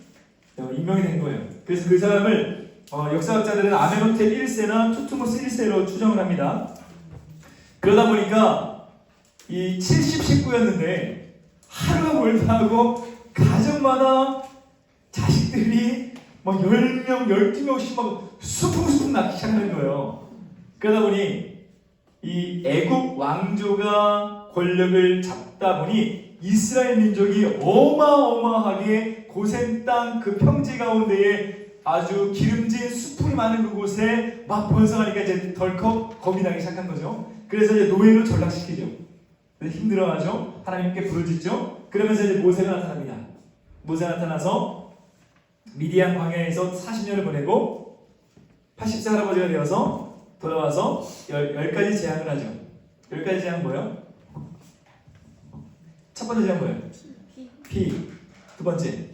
임명이 된 거예요. 그래서 그 사람을 역사학자들은 아메노텍 1세나 투투모스 1세로 추정을 합니다. 그러다 보니까 이 70식구였는데 하루가 멀다 하고 가정마다 자식들이 막 10명, 12명씩 막 수풍수풍 낳기 시작하는 거예요. 그러다 보니 이 애굽 왕조가 권력을 잡다 보니 이스라엘 민족이 어마어마하게 고센 땅 그 평지 가운데에 아주 기름진 수풀이 많은 그곳에 막 번성하니까 이제 덜컥 겁이 나기 시작한 거죠. 그래서 이제 노예로 전락시키죠. 그래서 힘들어하죠. 하나님께 부르짖죠. 그러면서 이제 모세가 나타납니다. 모세가 나타나서 미디안 광야에서 40년을 보내고 80세 할아버지가 되어서 돌아와서 10가지 제안을 하죠. 10가지 제안 뭐예요? 첫 번째 제안 뭐예요? 피. 두 번째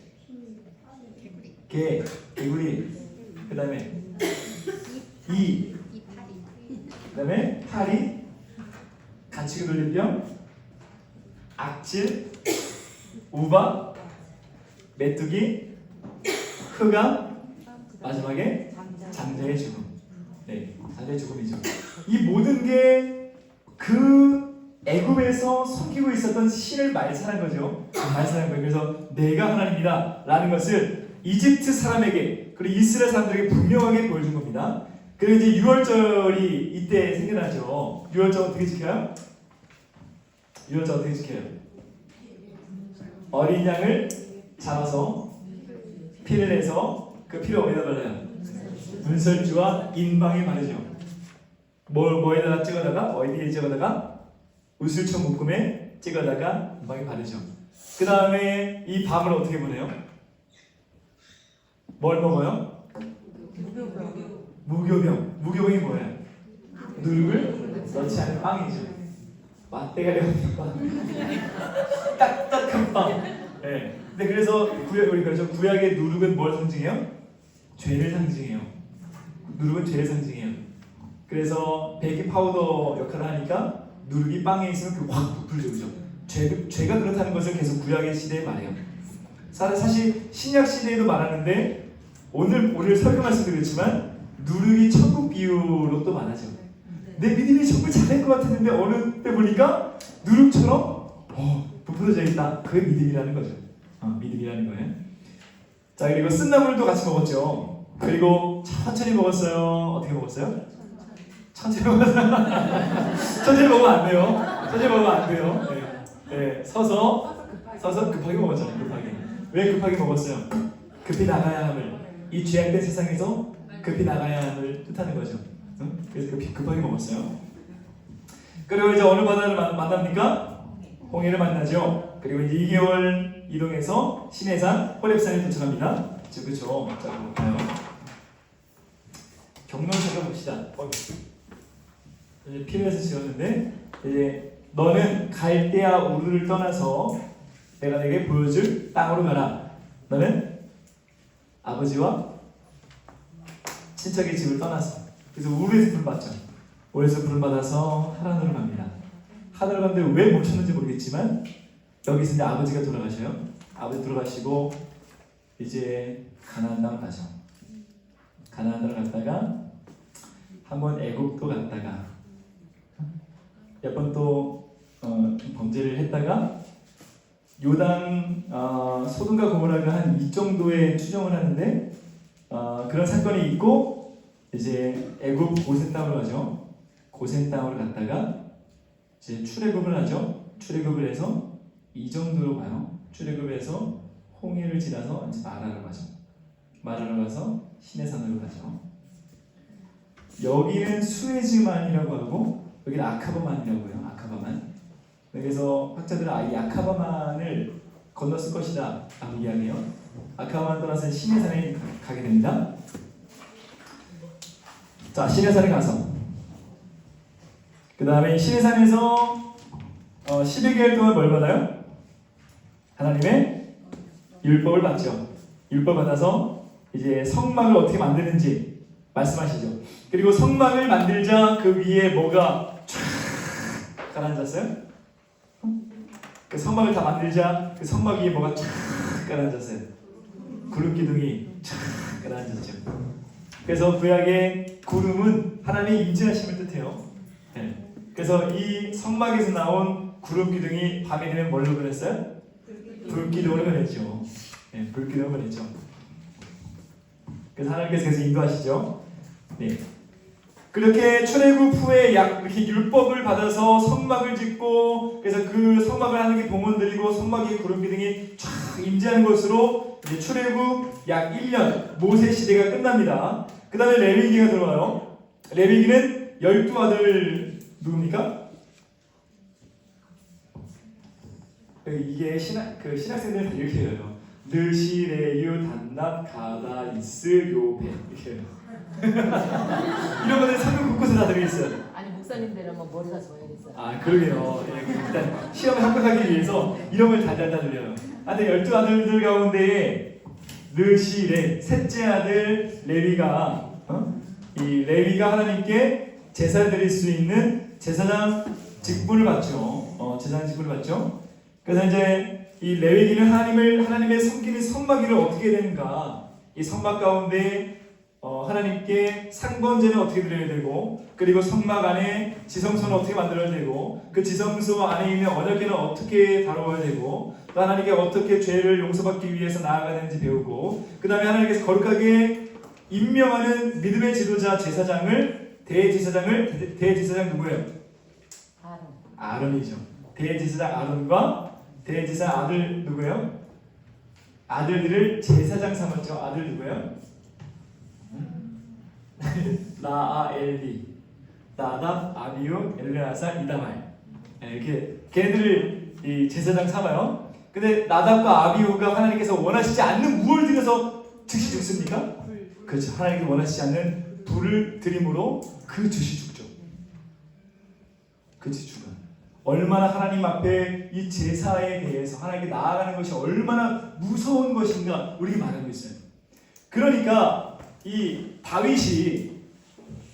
개구리. 그 다음에 그 다음에 파리, 갇히고 돌린 병, 악질, 우박, 메뚜기, 흑암, 마지막에 장자의 죽음. 네, 장자의 죽음이죠. 이 모든 게 그 애굽에서 섬기고 있었던 신을 말살한 거죠. 말살한 거예요. 그래서 내가 하나님이다 라는 것을 이집트 사람에게 그리고 이스라엘 사람들에게 분명하게 보여준 겁니다. 그리고 이제 유월절이 이때 생겨나죠. 유월절 어떻게 지켜요? 유월절 어떻게 지켜요? 어린 양을 잡아서 피를 내서 그 피를 어디다 발라요? 문설주와 인방에 바르죠. 뭐에다가 찍어다가 어디에 찍어다가 우슬초 묶음에 찍어다가 인방에 바르죠. 그 다음에 이 밤을 어떻게 보내요? 뭘 먹어요? 무교병. 무교병이 뭐예요? 누룩을 넣지 않은 빵이죠. 맛대가리 없는 빵. 딱딱한 빵. 네. 근데 그래서 우리 그렇죠. 구약의 누룩은 뭘 상징해요? 죄를 상징해요. 누룩은 죄를 상징해요. 그래서 베이킹 파우더 역할을 하니까 누룩이 빵에 있으면 그 확 부풀죠, 그죠? 죄가 그렇다는 것을 계속 구약의 시대에 말해요. 사실 신약 시대에도 말하는데 오늘 설교 말씀도 그렇지만 누룩이 천국 비유로 또 말하죠. 내 믿음이 정말 잘될 것 같았는데 어느 때 보니까 누룩처럼 부풀어져 있다. 그게 믿음이라는 거죠. 믿음이라는 거예요. 자, 그리고 쓴나물도 같이 먹었죠. 그리고 천천히 먹었어요. 어떻게 먹었어요? 천천히 먹었어요. 천천히 먹으면 안 돼요. 천천히 먹으면 안 돼요. 네, 서서 급하게 먹었잖아요. 급하게. 왜 급하게 먹었어요? 급히 나가야 함을. 이 죄악된 세상에서 급히 나가야 함을 뜻하는 거죠. 응? 그래서 급하게 먹었어요. 그리고 이제 어느 바다를 만납니까? 홍해를 만나죠. 그리고 이제 2개월 이동해서 시내산 호렙산에 도착합니다. 그렇죠. 자, 볼까요? 경론서를 봅시다. 이제 필요해서 지었는데 이제 너는 갈대아 우르를 떠나서 내가 내게 보여줄 땅으로 가라. 너는 아버지와 친척의 집을 떠나서 그래서 우르에서 불을 받죠. 우르에서 불을 받아서 하란으로 갑니다. 하란으로 갔는데 왜 멈췄는지 모르겠지만 여기서 이제 아버지가 돌아가셔요. 아버지 돌아가시고 이제 가나안 땅 가죠. 가나안 땅을 갔다가 한번 애국도 갔다가 몇 번 또 범죄를 했다가 요당 소돔과 고모라가 한 이 정도의 추정을 하는데 그런 사건이 있고 이제 애굽 고센 땅으로 가죠. 고센 땅으로 갔다가 이제 출애굽을 하죠. 출애굽을 해서 이 정도로 가요. 출애굽에서 홍해를 지나서 이제 마라로 가죠. 마라로 가서 시내산으로 가죠. 여기는 수에즈만이라고 하고 여기는 아카바만이라고 해요. 아카바만. 그래서 학자들은 이 아카바만을 건넜을 것이다 라고 이야기해요. 아카바만 떠나서 시내산에 가게 됩니다. 자, 시내산에 가서 그 다음에 시내산에서 12개월 동안 뭘 받아요? 하나님의 율법을 받죠. 율법 받아서 이제 성막을 어떻게 만드는지 말씀하시죠. 그리고 성막을 만들자 그 위에 뭐가 쫙 가라앉았어요? 그 성막을 다 만들자 그 성막 위에 뭐가 쫙 가라앉았어요. 구름 기둥이 쫙 가라앉았죠. 그래서 구약의 구름은 하나님의 임재하심을 뜻해요. 네. 그래서 이 성막에서 나온 구름 기둥이 밤이 되면 뭘로 변했어요? 불기둥으로 변했죠. 네, 불기둥으로 변했죠. 그래서 하나님께서 계속 인도하시죠. 네. 그렇게 출애굽 후에 이렇게 율법을 받아서 성막을 짓고 그래서 그 성막을 하는 게 봉헌 드리고 성막 위에 구름 기둥이 쫙 임재하는 것으로 이제 출애굽 약 1년 모세 시대가 끝납니다. 그 다음에 레위기가 들어와요. 레위기는 12아들 누굽니까? 이게 신학생들은 이렇게 해요. 느시, 레유, 단납, 가다, 이스, 요베 이렇게 해요. 이런 거는 성경 곳곳에 다 들어있어요. 아니 목사님들은 뭐 머리가 좋아야겠어요. 그러게요. 일단 시험에 합격하기 위해서 이런 걸 다 들려요. 근데 12아들들 가운데 느시, 셋째 아들 레위가 이 레위가 하나님께 제사 드릴 수 있는 제사장 직분을 받죠. 제사장 직분을 받죠. 그래서 이제 이 레위기는 하나님의 섬기는 성막 위를 어떻게 되는가? 이 성막 가운데 하나님께 상번제는 어떻게 드려야 되고, 그리고 성막 안에 지성소는 어떻게 만들어야 되고, 그 지성소 안에 있는 언약궤는 어떻게 다뤄야 되고, 또 하나님께 어떻게 죄를 용서받기 위해서 나아가야 되는지 배우고, 그 다음에 하나님께서 거룩하게 임명하는 믿음의 지도자 제사장을 대제사장 누구예요? 아론이죠. 대제사장 아론과 대제사장 아들 누구예요? 아들들을 제사장 삼았죠. 아들 누구예요? 라아엘리, 나답, 아비우, 엘레아살, 이다말. 이렇게 걔네들을 이 제사장 삼아요. 근데 나답과 아비우가 하나님께서 원하시지 않는 무엇을 드려서 즉시 죽습니까? 그렇죠. 하나님께서 원하시지 않는 불을 드림으로 그 즉시 죽죠. 그 즉시 죽어요. 얼마나 하나님 앞에 이 제사에 대해서 하나님께 나아가는 것이 얼마나 무서운 것인가 우리에게 말하고 있어요. 그러니까 이 다윗이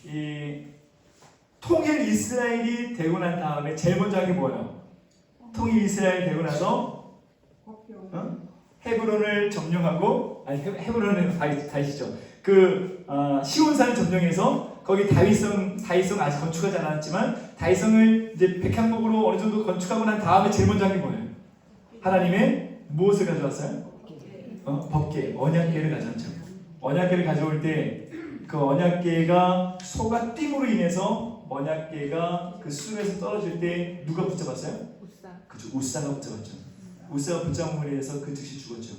이 통일 이스라엘이 되고 난 다음에 제일 먼저 한 게 뭐예요? 통일 이스라엘이 되고 나서 헤브론을 점령하고, 아니 헤브론은 다윗이죠. 그 시온산을 점령해서 거기 다윗성 아직 건축하지 않았지만 다윗성을 이제 백향목으로 어느 정도 건축하고 난 다음에 제일 먼저 한 게 뭐예요? 하나님의 무엇을 가져왔어요? 법궤, 언약궤를 가져왔죠. 언약궤를 가져올 때 그 언약궤가 소가 띵으로 인해서 언약궤가 그 수에서 떨어질 때 누가 붙잡았어요? 그죠, 우사가 붙잡았죠. 우사가 붙잡음으로 인해서 그 즉시 죽었죠.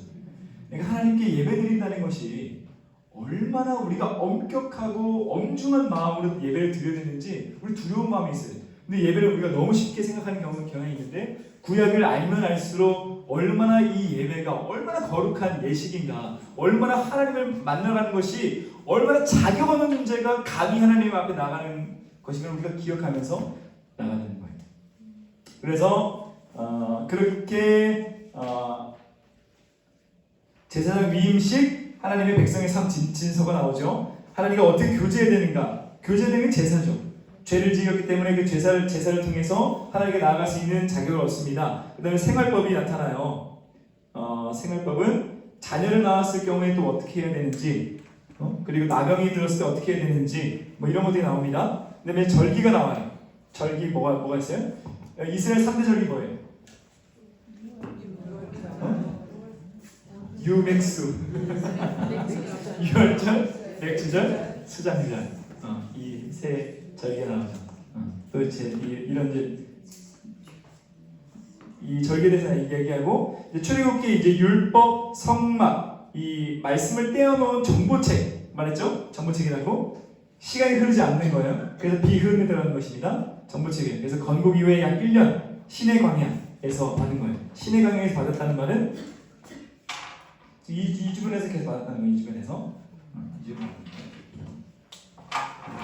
그러니까 하나님께 예배드린다는 것이 얼마나 우리가 엄격하고 엄중한 마음으로 예배를 드려야 되는지 우리 두려운 마음이 있어요. 근데 예배를 우리가 너무 쉽게 생각하는 경향이 있는데, 구약을 알면 알수록 얼마나 이 예배가 얼마나 거룩한 예식인가, 얼마나 하나님을 만나가는 것이 얼마나 자격 없는 존재가 감히 하나님 앞에 나가는 것인가 우리가 기억하면서 나가는 거예요. 그래서 그렇게 제사장 위임식, 하나님의 백성의 삶 진서가 나오죠. 하나님과 어떻게 교제해야 되는가? 교제되는 게 제사죠. 죄를 지었기 때문에 그 제사를 통해서 하나님께 나아갈 수 있는 자격을 얻습니다. 그 다음에 생활법이 나타나요. 생활법은 자녀를 낳았을 경우에 또 어떻게 해야 되는지, 그리고 나병이 들었을 때 어떻게 해야 되는지, 뭐 이런 것들이 나옵니다. 그 다음에 절기가 나와요. 절기 뭐가 있어요? 이스라엘 3대 절기 뭐예요? 유맥수, 유월절, 맥주절, 수장절. 이 세 절기가 나오죠. 도대체 이런 이 절기에 대해서 얘기하고, 출애굽기 이제 율법, 성막, 이 말씀을 떼어놓은 정보책 말했죠? 정보책이라고. 시간이 흐르지 않는 거예요. 그래서 비흐름에 들어가는 것입니다. 정보책에. 그래서 건국 이후에 약 1년 신의 광야에서 받은 거예요. 신의 광야에서 받았다는 말은 이 주변에서 계속 받았다는 거예요. 이 주변에서.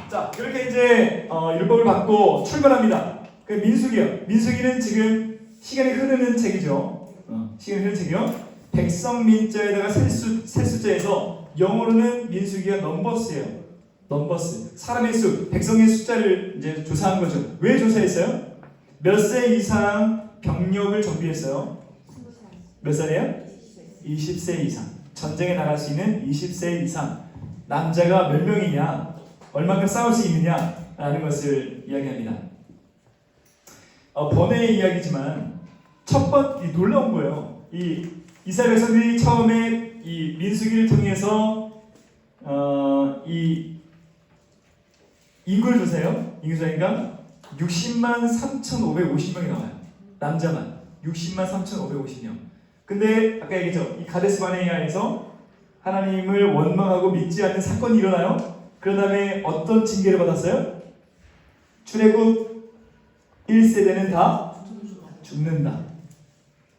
자, 그렇게 이제 율법을 받고 출발합니다. 그 민수기요. 민수기는 지금 시간이 흐르는 책이죠. 시간이 흐르는 책이요. 백성 민자에다가 셀수자에서 영어로는 민수기가 넘버스예요. 넘버스. 사람의 수, 백성의 숫자를 이제 조사한 거죠. 왜 조사했어요? 몇 세 이상 병력을 정비했어요? 몇 살이에요? 20세 이상. 전쟁에 나갈 수 있는 20세 이상. 남자가 몇 명이냐? 얼마큼 싸울 수 있느냐라는 것을 이야기합니다. 번외의 이야기지만 놀라운 거예요. 이 이스라엘 백성들이 처음에 이 민수기를 통해서 이 인구를 조사해요. 인구조사니까 60만 3,550명이 나와요. 남자만 60만 3,550명. 근데 아까 얘기했죠. 이 가데스 바네아에서 하나님을 원망하고 믿지 않는 사건이 일어나요. 그 다음에 어떤 징계를 받았어요? 출애굽 1세대는 다 죽는다.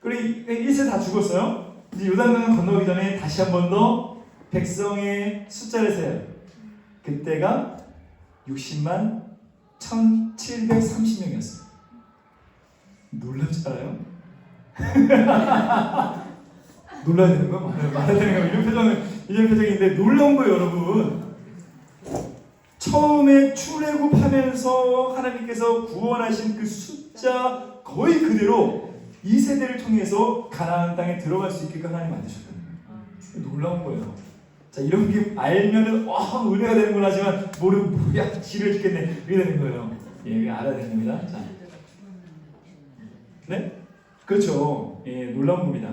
그리고 1세대 다 죽었어요. 이제 요단강을 건너기 전에 다시 한 번 더 백성의 숫자를 세요. 그때가 60만 1,730명이었어요. 놀랍지 않아요? 놀라야 되는 거? 말해야 되는 거? 이런 표정인데 놀라운 거예요, 여러분. 처음에 출애굽하면서 하나님께서 구원하신 그 숫자 거의 그대로 이 세대를 통해서 가나안 땅에 들어갈 수 있게끔 하나님 만드셨거든요. 놀라운 거예요. 자, 이런 게 알면은 은혜가 되는구나 하지만 모르면 뭐야 지루해 죽겠네 이게 되는 거예요. 예, 알아야 되는 겁니다. 자, 네, 그렇죠. 예, 놀라운 겁니다.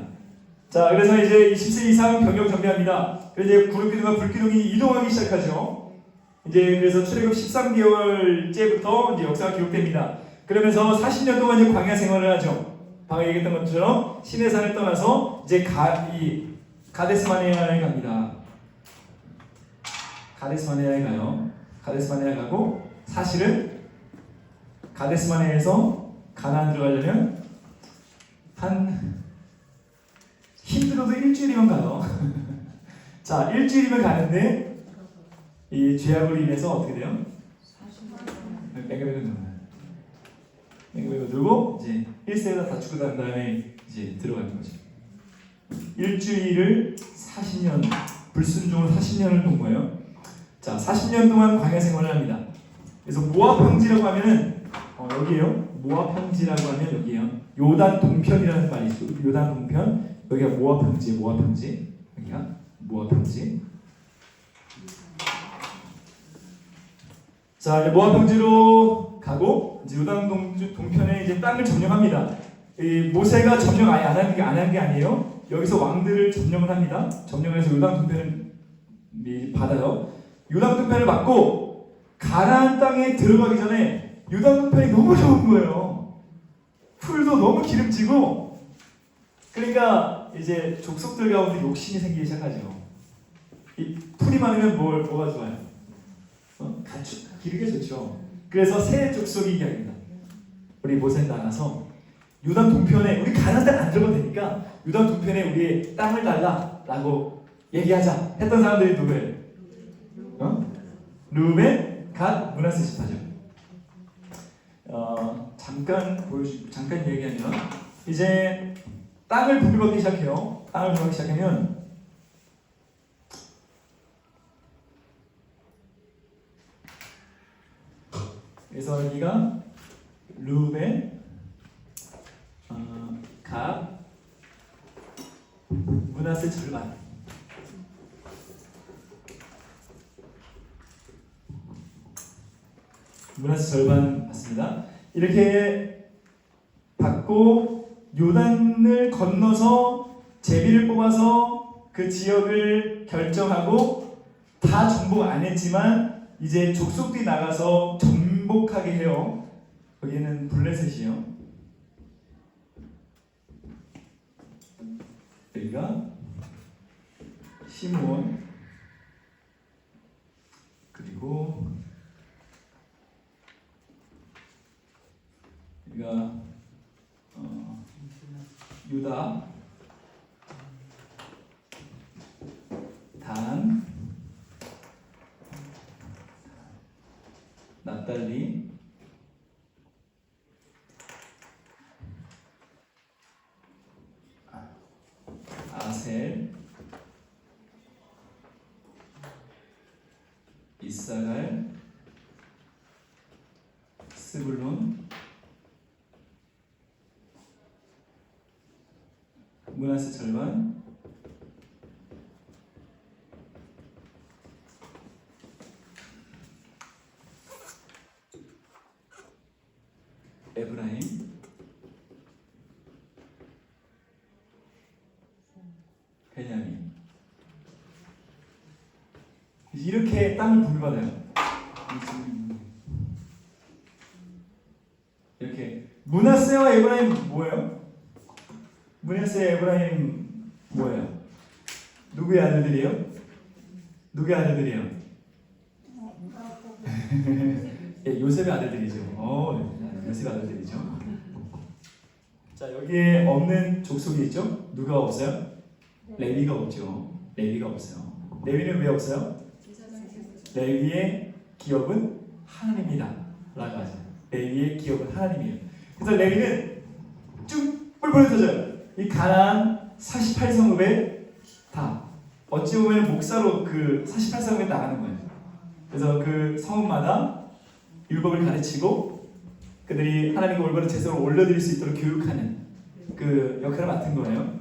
자, 그래서 이제 20세 이상 병역 정리합니다. 그래서 이제 구름기둥과 불기둥이 이동하기 시작하죠. 이제 그래서 출애굽 13개월째부터 이제 역사가 기록됩니다. 그러면서 40년 동안 이제 광야 생활을 하죠. 방금 얘기했던 것처럼 시내산을 떠나서 이제 가데스마네아에 갑니다. 가데스마네아에 가요. 가데스마네아 가고 사실은 가데스마네아에서 가나안 들어가려면 한 힘들어도 일주일이면 가요. 자, 일주일이면 가는데 이 죄악으로 인해서 어떻게 돼요? 뺑글뺑글 돌고 이제 1세가 다 죽고 난 다음에 이제 들어가는 거죠. 일주일을 40년 불순종을 40년을 본 거예요. 자, 40년 동안 광야 생활을 합니다. 그래서 모압 평지라고 하면은 여기에요. 모압 평지라고 하면 여기에요. 요단 동편이라는 말이 있어요. 요단 동편. 여기가 모압 평지, 모압 평지. 여기가 모압 평지. 자, 이제 모압 평지로 가고 이제 요단 동편에 이제 땅을 점령합니다. 이 모세가 점령 아예 안 한 게 아니에요. 여기서 왕들을 점령을 합니다. 점령을 해서 요단 동편을 받아요. 요단 동편을 받고 가나안 땅에 들어가기 전에 요단 동편이 너무 좋은 거예요. 풀도 너무 기름지고, 그러니까 이제 족속들 가운데 욕심이 생기기 시작하죠. 이 풀이 많으면 뭐가 좋아요? 기르게 좋죠. 그래서 새 족속이 이야기입니다. 우리 모세는 나가서 요단 동편에, 우리 가나안 땅 안 들어가도 되니까 요단 동편에 우리의 땅을 달라라고 얘기하자 했던 사람들이 누구예요? 르우벤, 갓, 므낫세 지파죠. 잠깐 얘기하면 이제 땅을 분배받기 시작해요. 땅을 분배받기 시작하면 그래서 여기가 르우벤, 갓, 므낫세 절반. 므낫세 절반 받습니다. 이렇게 받고 요단을 건너서 제비를 뽑아서 그 지역을 결정하고 다 정복 안 했지만 이제 족속들이 나가서 정복하게 해요. 여기는 블레셋이요. 여기가 시므온, 그리고 여기가 유다, 단, 납달리, 아셀, 이사갈, 스불론, 므낫세 절반, 에브라임, 베냐민. 이렇게 땅을 분배받아요. 이렇게 므낫세와 에브라임 뭐예요? 므낫세, 에브라임 뭐예요? 누구의 아들들이에요? 누구의 아들들이에요? 예, 요셉의 아들들이죠. 요셉의 아들들이죠. 자, 여기에 없는 족속이 있죠? 누가 없어요? 레위가 없죠. 레위가 없어요. 레위는 왜 없어요? 레위의 기업은 하나님이다 라고 하죠. 레위의 기업은 하나님이에요. 그래서 레위는 쭉 뿔뿔 흩어져요. 이 가나안 48성읍에 다 어찌 보면 목사로 그 48성읍에 나가는 거예요. 그래서 그 성읍마다 율법을 가르치고 그들이 하나님과 올바른 제사를 올려드릴 수 있도록 교육하는 그 역할을 맡은 거예요.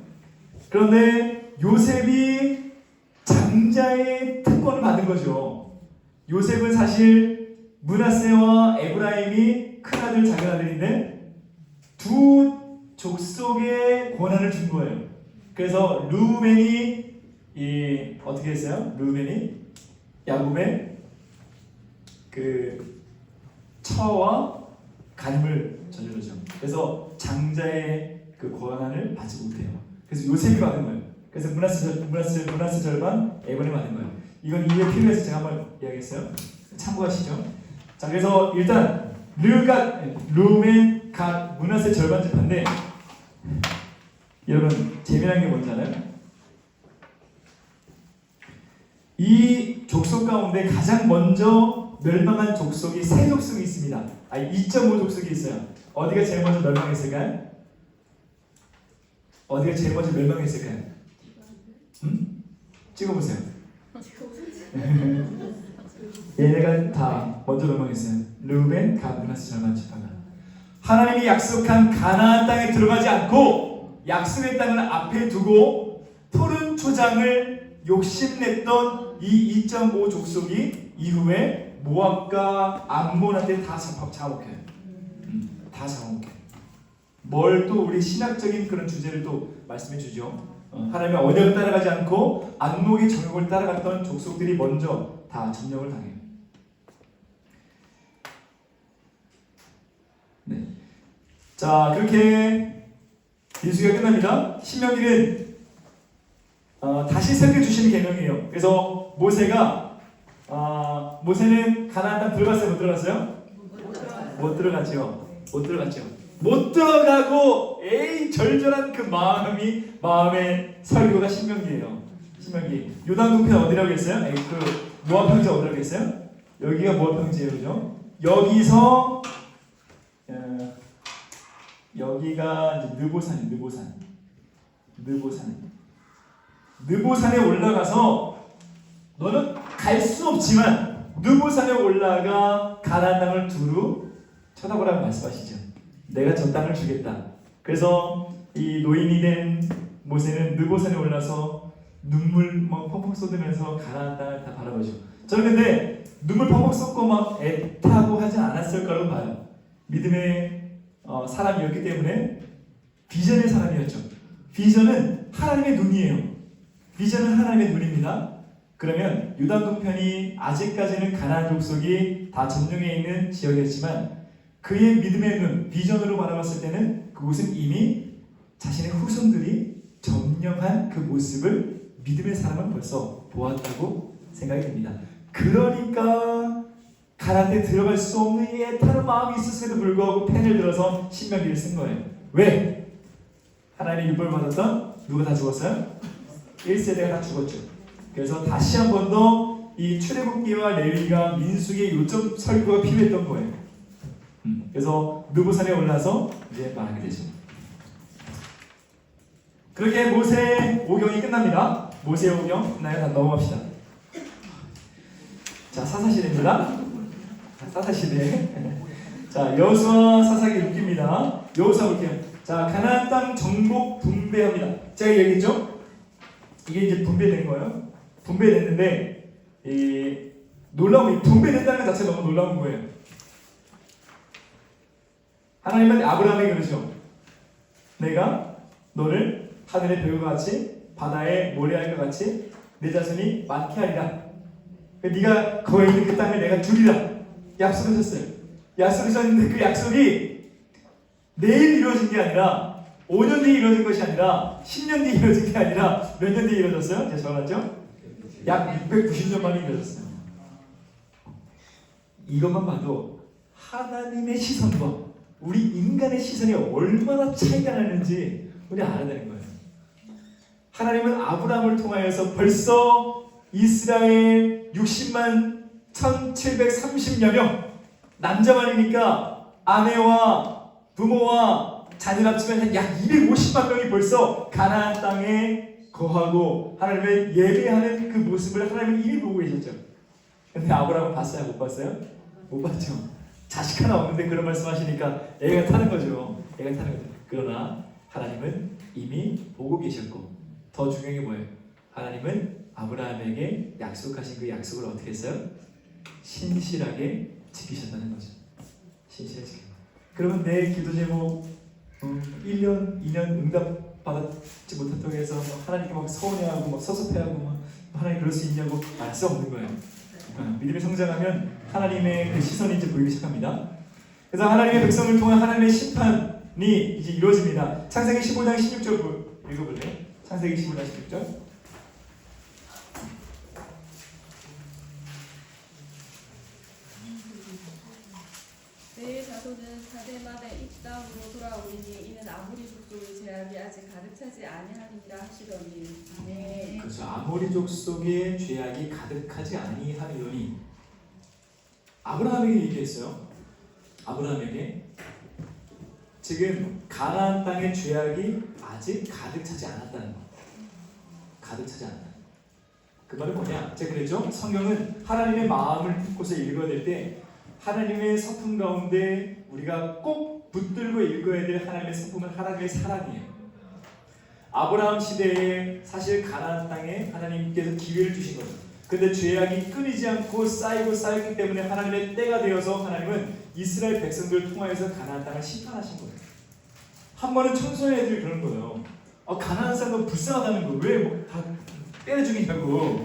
그런데 요셉이 장자의 특권을 받은 거죠. 요셉은 사실 므낫세와 에브라임이 큰아들 작은아들인데 두 족속의 권한을 준 거예요. 그래서 르우벤이 어떻게 했어요? 르우벤이 야곱의 그 처와 간음을 저지르죠. 그래서 장자의 그 권한을 받지 못해요. 그래서 요셉이 받은 거예요. 그래서 므낫세 절반, 에브라임이 받은 거예요. 이건 이해 필요해서 제가 한번 이야기했어요. 참고하시죠. 자, 그래서 일단 르우벤, 갓, 므낫세 절반 집파인데 여러분 재미난 게 뭔지 알아요? 이 족속 가운데 가장 먼저 멸망한 족속이 세 족속이 있습니다. 2.5 족속이 있어요. 어디가 제일 먼저 멸망했을까요? 어디가 제일 먼저 멸망했을까요? 찍어보세요. 얘네가 다 먼저 멸망했어요. 르우벤, 갓, 므낫세 절반 지파가. 하나님이 약속한 가나안 땅에 들어가지 않고 약속의 땅을 앞에 두고 푸른 초장을 욕심냈던 이 2.5 족속이 이후에 모압과 암몬한테 다 잡아먹혀요. 다 잡아먹혀요. 뭘 또 우리 신학적인 그런 주제를 또 말씀해 주죠. 하나님의 언약을 따라가지 않고 안목의 정욕을 따라갔던 족속들이 먼저 다 점령을 당해요. 네. 자, 그렇게 민수기가 끝납니다. 신명기는 다시 설계 주시는 계명이에요. 그래서 모세는 가나안 땅 들어갔어요? 못 들어갔어요? 못 들어갔죠. 못 들어갔죠. 못 들어가고 절절한 그 마음의 설교가 신명기예요. 신명기. 요단 동편 어디라고 했어요? 그 모압 평지 어디라고 했어요? 여기가 모압 평지예요, 그죠? 여기서 여기가 이제 느보산에 올라가서 너는 갈 수 없지만 느보산에 올라가 가나안 땅을 두루 쳐다보라고 말씀하시죠. 내가 저 땅을 주겠다. 그래서 이 노인이 된 모세는 느보산에 올라서 눈물 펑펑 쏟으면서 가나안 땅을 다 바라보죠. 저는 근데 눈물 펑펑 쏟고 막 애타고 하지 않았을 거라고 봐요. 믿음의 사람이었기 때문에 비전의 사람이었죠. 비전은 하나님의 눈이에요. 비전은 하나님의 눈입니다. 그러면 유다 동편이 아직까지는 가나안 족속이 다 점령해 있는 지역이었지만 그의 믿음의 눈, 비전으로 바라봤을 때는 그곳은 이미 자신의 후손들이 점령한 그 모습을 믿음의 사람은 벌써 보았다고 생각이 듭니다. 그러니까 가나안에 들어갈 수 없는 이 애타는 마음이 있었음에도 불구하고 펜을 들어서 신명기를 쓴 거예요. 왜? 하나님의 율법을 받았던 누가 다 죽었어요? 1세대가 다 죽었죠. 그래서 다시 한 번 더 이 출애굽기와 레위기가 민수기의 요점 설교가 필요했던 거예요. 그래서 느보산에 올라서 이제 말하게 되죠. 그렇게 모세 오경이 끝납니다. 모세 오경 끝나요. 다 넘어갑시다. 자, 사사시대입니다. 사사시대. 자, 여호수아 사사기 6기입니다. 여호수아 볼게요. 자, 가나안 땅 정복 분배합니다. 제가 얘기했죠? 이게 이제 분배된 거예요. 분배됐는데 놀라운 분배됐다는 것 자체가 너무 놀라운 거예요. 하나님은 아브라함에게 그러죠. 내가 너를 하늘의 별과 같이 바다의 모래알과 같이 내 자손이 많게 하리라. 네가 거기 있는 그 땅을 내가 주리라. 약속하셨어요. 약속하셨는데 그 약속이 내일 이루어진 게 아니라 5년 뒤에 이루어진 것이 아니라 10년 뒤에 이루어진 게 아니라 몇 년 뒤에 이루어졌어요? 제가 적어놨죠? 약 690년 만에 이루어졌어요. 이것만 봐도 하나님의 시선과 우리 인간의 시선이 얼마나 차이가 나는지 우리 알아야 되는 거예요. 하나님은 아브라함을 통하여서 벌써 이스라엘 60만 1730여 명 남자만이니까 아내와 부모와 자녀 합치면 약 250만 명이 벌써 가나안 땅에 거하고 하나님을 예배하는 그 모습을 하나님은 이미 보고 계셨죠. 근데 아브라함은 봤어요? 못 봤어요? 못 봤죠. 자식 하나 없는데 그런 말씀 하시니까 애가 타는 거죠. 애가 타는 거죠. 그러나 하나님은 이미 보고 계셨고 더 중요한 게 뭐예요? 하나님은 아브라함에게 약속하신 그 약속을 어떻게 했어요? 신실하게 지키셨다는 거죠. 신실하게 지켜. 그러면 내 기도 제목 1년, 2년 응답 받지 못했다고 해서 하나님께 막 서운해하고 막 섭섭해하고 막 하나님 그럴 수 있냐고 알 수 없는 거예요. 믿음이 성장하면 하나님의 그 시선이 이제 보이기 시작합니다. 그래서 하나님의 백성을 통한 하나님의 심판이 이제 이루어집니다. 창세기 15장 16절 읽어볼래요? 창세기 15장 16절. 내 자손은 사대만의 이 땅으로 돌아오리니 이는 아모리 족속의 죄악이 아직 가득 차지 아니하니라 하시더니. 아멘. 그렇죠. 아모리 족속의 죄악이 가득하지 아니하리니 아브라함에게 얘기했어요. 아브라함에게 지금 가나안 땅의 죄악이 아직 가득 차지 않았다는 거. 가득 차지 않았다. 그 말은 뭐냐? 제가 그랬죠. 성경은 하나님의 마음을 듣고서 읽어야 될 때 하나님의 성품 가운데 우리가 꼭 붙들고 읽어야 될 하나님의 성품은 하나님의 사랑이에요. 아브라함 시대에 사실 가나안 땅에 하나님께서 기회를 주신 거죠. 근데 죄악이 끊이지 않고 쌓이기 때문에 하나님의 때가 되어서 하나님은 이스라엘 백성들을 통하여서 가나안 땅을 심판하신 거예요. 한 번은 청소년 애들이 그런 거예요. 가나안 사람은 불쌍하다는 거 왜 다 때려 죽이냐고.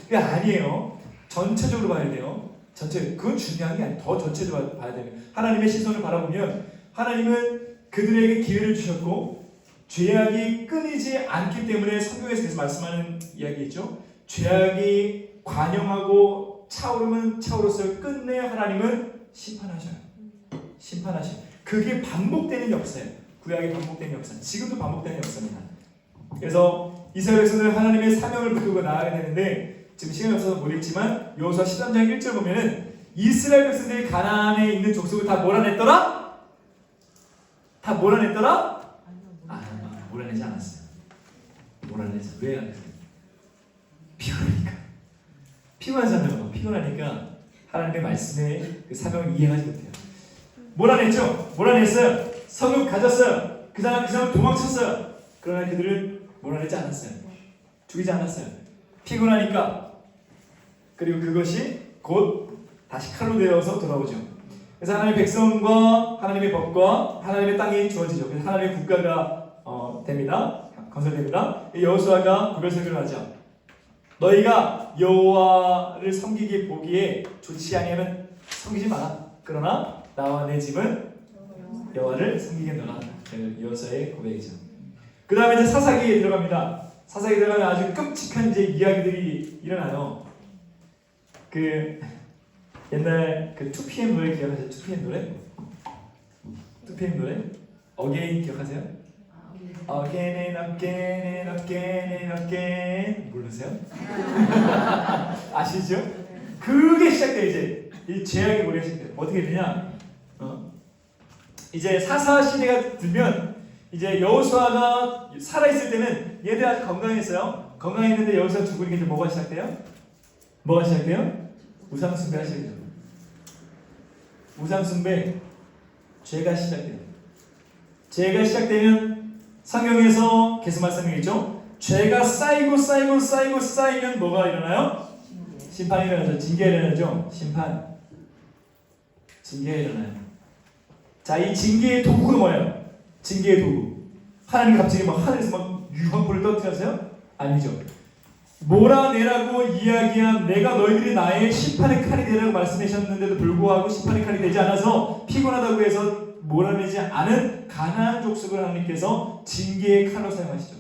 그게 아니에요. 전체적으로 봐야 돼요. 그건 중요한 게 아니에요. 더 전체적으로 봐야 돼요. 하나님의 시선을 바라보면 하나님은 그들에게 기회를 주셨고 죄악이 끊이지 않기 때문에 성경에서 계속 말씀하는 이야기 있죠. 죄악이 관영하고 차오르면 차오를수록 끝내 하나님은 심판하셔요. 그게 반복되는 역사예요. 구약이 반복되는 역사. 지금도 반복되는 역사입니다. 그래서 이스라엘 백성들은 하나님의 사명을 붙들고 나아가야 되는데 지금 시간이 없어서 못 읽지만 여호수아 13장 1절 보면은 이스라엘 백성들이 가나안에 있는 족속을 다 몰아냈더라? 다 몰아냈더라? 몰아내지 않았어요. 왜 안 했어요? 피곤하잖아요. 피곤하니까 하나님의 말씀에 그 사명을 이행하지 못해요. 몰아냈죠? 몰아냈어요. 성읍 가졌어요. 그 사람 도망쳤어요. 그러나 그들을 몰아내지 않았어요. 죽이지 않았어요. 피곤하니까. 그리고 그것이 곧 다시 칼로 되어서 돌아오죠. 그래서 하나님의 백성과 하나님의 법과 하나님의 땅이 주어지죠. 그래서 하나님의 국가가 됩니다. 건설됩니다. 여호수아가 구별설교를 하죠. 너희가 여호와를 섬기기 보기에 좋지 아니하면 섬기지 마라. 그러나 나와 내 집은 여호와를 섬기겠노라. 여호수아의 고백이죠. 그 다음에 이제 사사기에 들어갑니다. 사사기에 들어가면 아주 끔찍한 이제 이야기들이 일어나요. 그 옛날 그 2PM 노래 기억하세요? 2PM 노래? 2PM 노래? 어게인 기억하세요? 어게인 모르세요? 아시죠? 그게 시작돼. 이제 이 죄악의 노래가 시작돼. 어떻게 되냐? 이제 사사 시대가 들면 이제 여호수아가 살아있을 때는 얘들 아주 건강했어요. 건강했는데 여호수아 죽으니까 이제 뭐가 시작돼요? 우상숭배 하시죠. 우상숭배, 죄가 시작돼요. 죄가 시작되면 성경에서 계속 말씀하겠죠. 죄가 쌓이면 뭐가 일어나요? 심판이 일어나죠. 징계가 일어나죠. 징계가 일어나요. 자, 이 징계의 도구가 뭐예요? 징계의 도구. 하나님 갑자기 막 하늘에서 막 유황불을 떨어뜨려서요? 아니죠. 몰아내라고 이야기한 내가 너희들이 나의 심판의 칼이 되라고 말씀하셨는데도 불구하고 심판의 칼이 되지 않아서 피곤하다고 해서 몰아내지 않은 가나안 족속을 하나님께서 징계의 칼로 사용하시죠.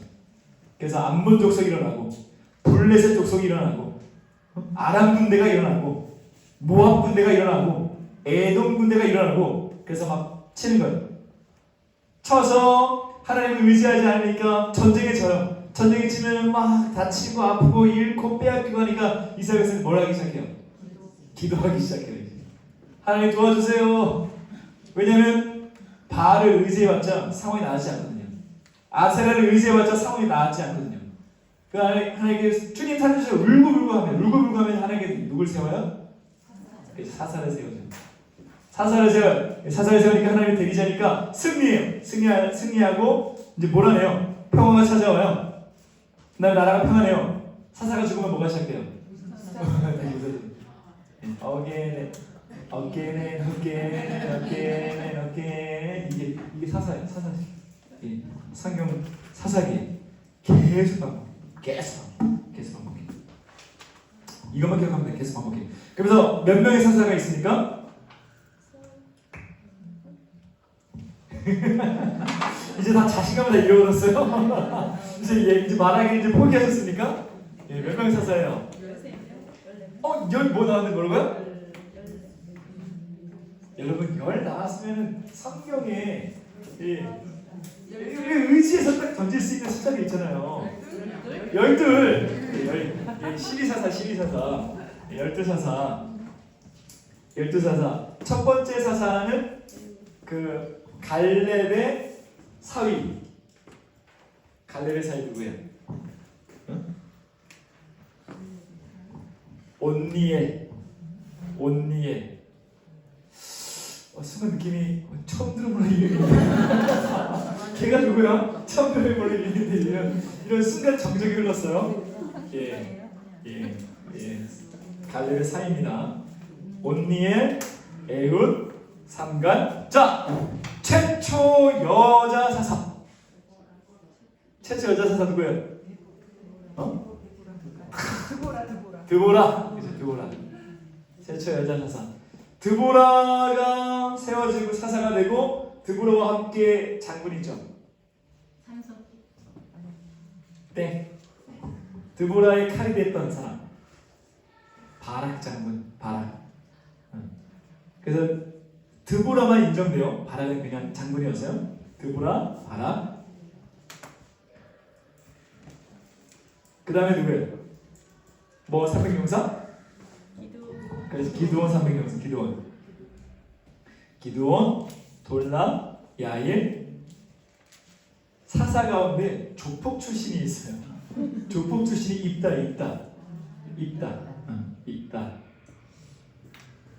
그래서 암몬 족속이 일어나고 블레셋 족속이 일어나고 아람 군대가 일어나고 모압 군대가 일어나고 에돔 군대가 일어나고 그래서 막 치는 거예요. 쳐서 하나님을 의지하지 않으니까 전쟁에 져요. 전쟁에 치면 막 다치고 아프고 잃고 빼앗기고 하니까 이스라엘 백성이 뭘 하기 시작해요? 기도하기 시작해요. 하나님 도와주세요. 왜냐하면 바알을 의지해봤자 상황이 나아지지 않거든요. 아세라를 의지해봤자 상황이 나아지지 않거든요. 그 하나님께 주님 살려주세요. 울고 하면 하나님께 누굴 세워요? 사사를 세워요. 사사를 세우니까 하나님이 대기자니까 승리해요. 승리하고 이제 몰아내요. 평화가 찾아와요. 그다음에 나라가 평안해요. 사사가 죽으면 뭐가 시작돼요? 어게네 이게 사사예요. 사사. 예. 성경 사사기 계속 반복해. 이것만 기억하면 돼. 계속 반복해. 그래서 몇 명의 사사가 있습니까? 이제 다 자신감을 다 잃어버렸어요. 이제 말하기 이제 포기하셨습니까? 예, 몇 명의 사사예요? 13명? 뭐 나왔는데 뭐라고요? 여러분 10 나왔으면 성경에 의지해서 딱 던질 수 있는 숫자가 있잖아요. 12. 12사사 12사사. 첫 번째 사사는 그 갈렙의 사위. 갈렙의 사위 누구예요? 응? 온니엘. 순간 느낌이 처음 들어보는 이름인데 걔가 누구야? 처음 들어보는 이름인데 이런 순간 정적이 흘렀어요. 예. 갈렙의 사위입니다. 온니엘, 에훗, 삼간. 자, 최초 여자 사사. 최초 여자 사사 누구예요? 드보라. 그죠, 드보라. 최초 여자 사사. 드보라가 세워지고 사사가 되고 드보라와 함께 장군이죠. 땡. 드보라의 칼이 됐던 사람. 바락 장군. 바락. 그래서 드보라만 인정돼요. 바락은 그냥 장군이었어요. 드보라, 바락. 그 다음에 누구예요? 뭐 300용사? 그래서 기드온 300용사. 기드온, 돌람, 야일. 사사 가운데 조폭 출신이 있어요. 조폭 출신이 입다.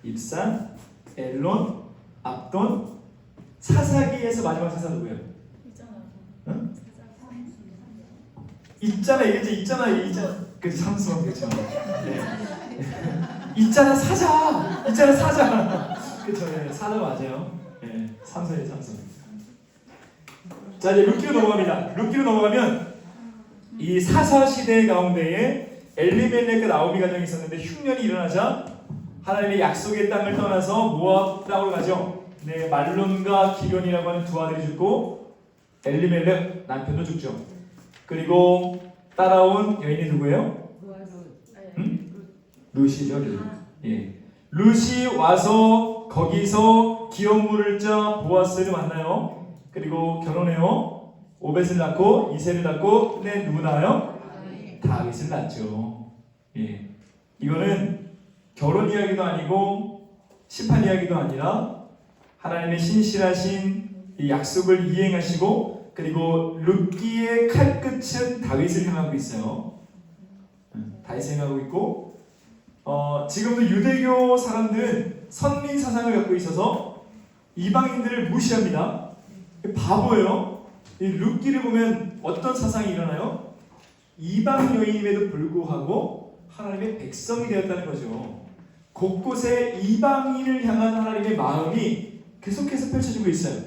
입산, 엘론, 압돈. 사사기에서 마지막 사사 누구예요? 응? 있잖아. 그 삼손 그렇죠. 네. 있잖아 사자. 그렇죠. 네. 사자 맞아요. 네. 삼손. 자 이제 룻기로 넘어가면 이 사사 시대 가운데에 엘리멜렉과 나오미 가정이 있었는데 흉년이 일어나자 하나님의 약속의 땅을 떠나서 모압 땅으로 가죠. 네, 말론과 기련이라고 하는 두 아들이 죽고 엘리멜렉 남편도 죽죠. 그리고 따라온 여인이 누구예요? 룻이죠. 예. 룻이 와서 거기서 기업 물을 자 보아스를 만나요. 그리고 결혼해요. 오벳을 낳고 이세를 낳고 근데 누구 낳아요? 다윗을 낳죠. 예. 이거는 결혼 이야기도 아니고 심판 이야기도 아니라 하나님의 신실하신 이 약속을 이행하시고 그리고 룻기의 칼끝은 다윗을 향하고 있어요. 다윗을 향하고 있고 지금도 유대교 사람들은 선민 사상을 갖고 있어서 이방인들을 무시합니다. 바보예요. 이 룻기를 보면 어떤 사상이 일어나요? 이방 여인임에도 불구하고 하나님의 백성이 되었다는 거죠. 곳곳에 이방인을 향한 하나님의 마음이 계속해서 펼쳐지고 있어요.